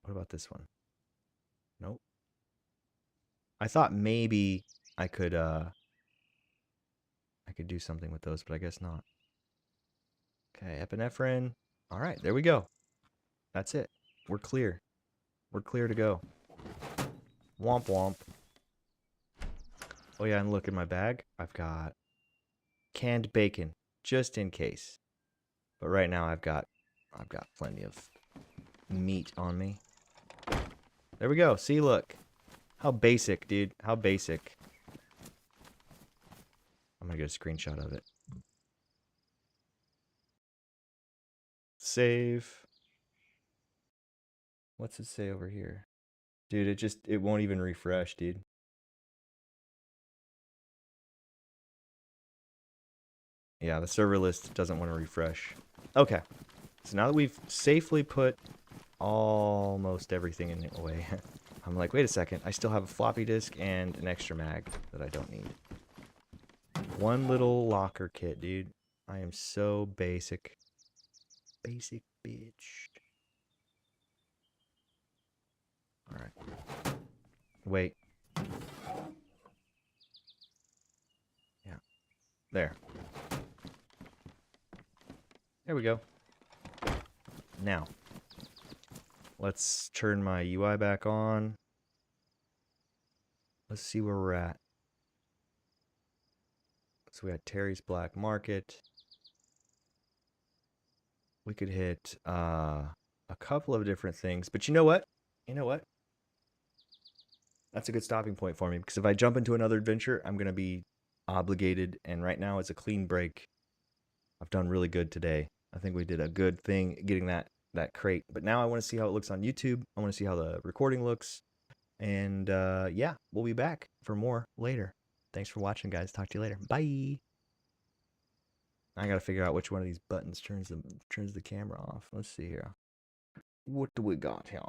What about this one? Nope. I thought maybe I could do something with those, but I guess not. Okay, epinephrine. All right, there we go. That's it. We're clear. We're clear to go. Womp womp. Oh yeah, and look in my bag. I've got canned bacon, just in case. But right now I've got plenty of meat on me. There we go. See, look. How basic, dude. How basic. I'm gonna get a screenshot of it. Save. What's it say over here? Dude, it won't even refresh, dude. Yeah, the server list doesn't want to refresh. Okay. So now that we've safely put almost everything in away, I'm like, wait a second. I still have a floppy disk and an extra mag that I don't need. One little locker kit, dude. I am so basic. Basic bitch. Alright. Wait. Yeah. There. There we go. Now, let's turn my UI back on. Let's see where we're at. So we got Terry's Black Market. We could hit a couple of different things. But you know what? You know what? That's a good stopping point for me, because if I jump into another adventure, I'm going to be obligated. And right now it's a clean break. I've done really good today. I think we did a good thing getting that crate. But now I want to see how it looks on YouTube. I want to see how the recording looks. And yeah, we'll be back for more later. Thanks for watching, guys. Talk to you later. Bye. I gotta figure out which one of these buttons turns the camera off. Let's see here. What do we got here?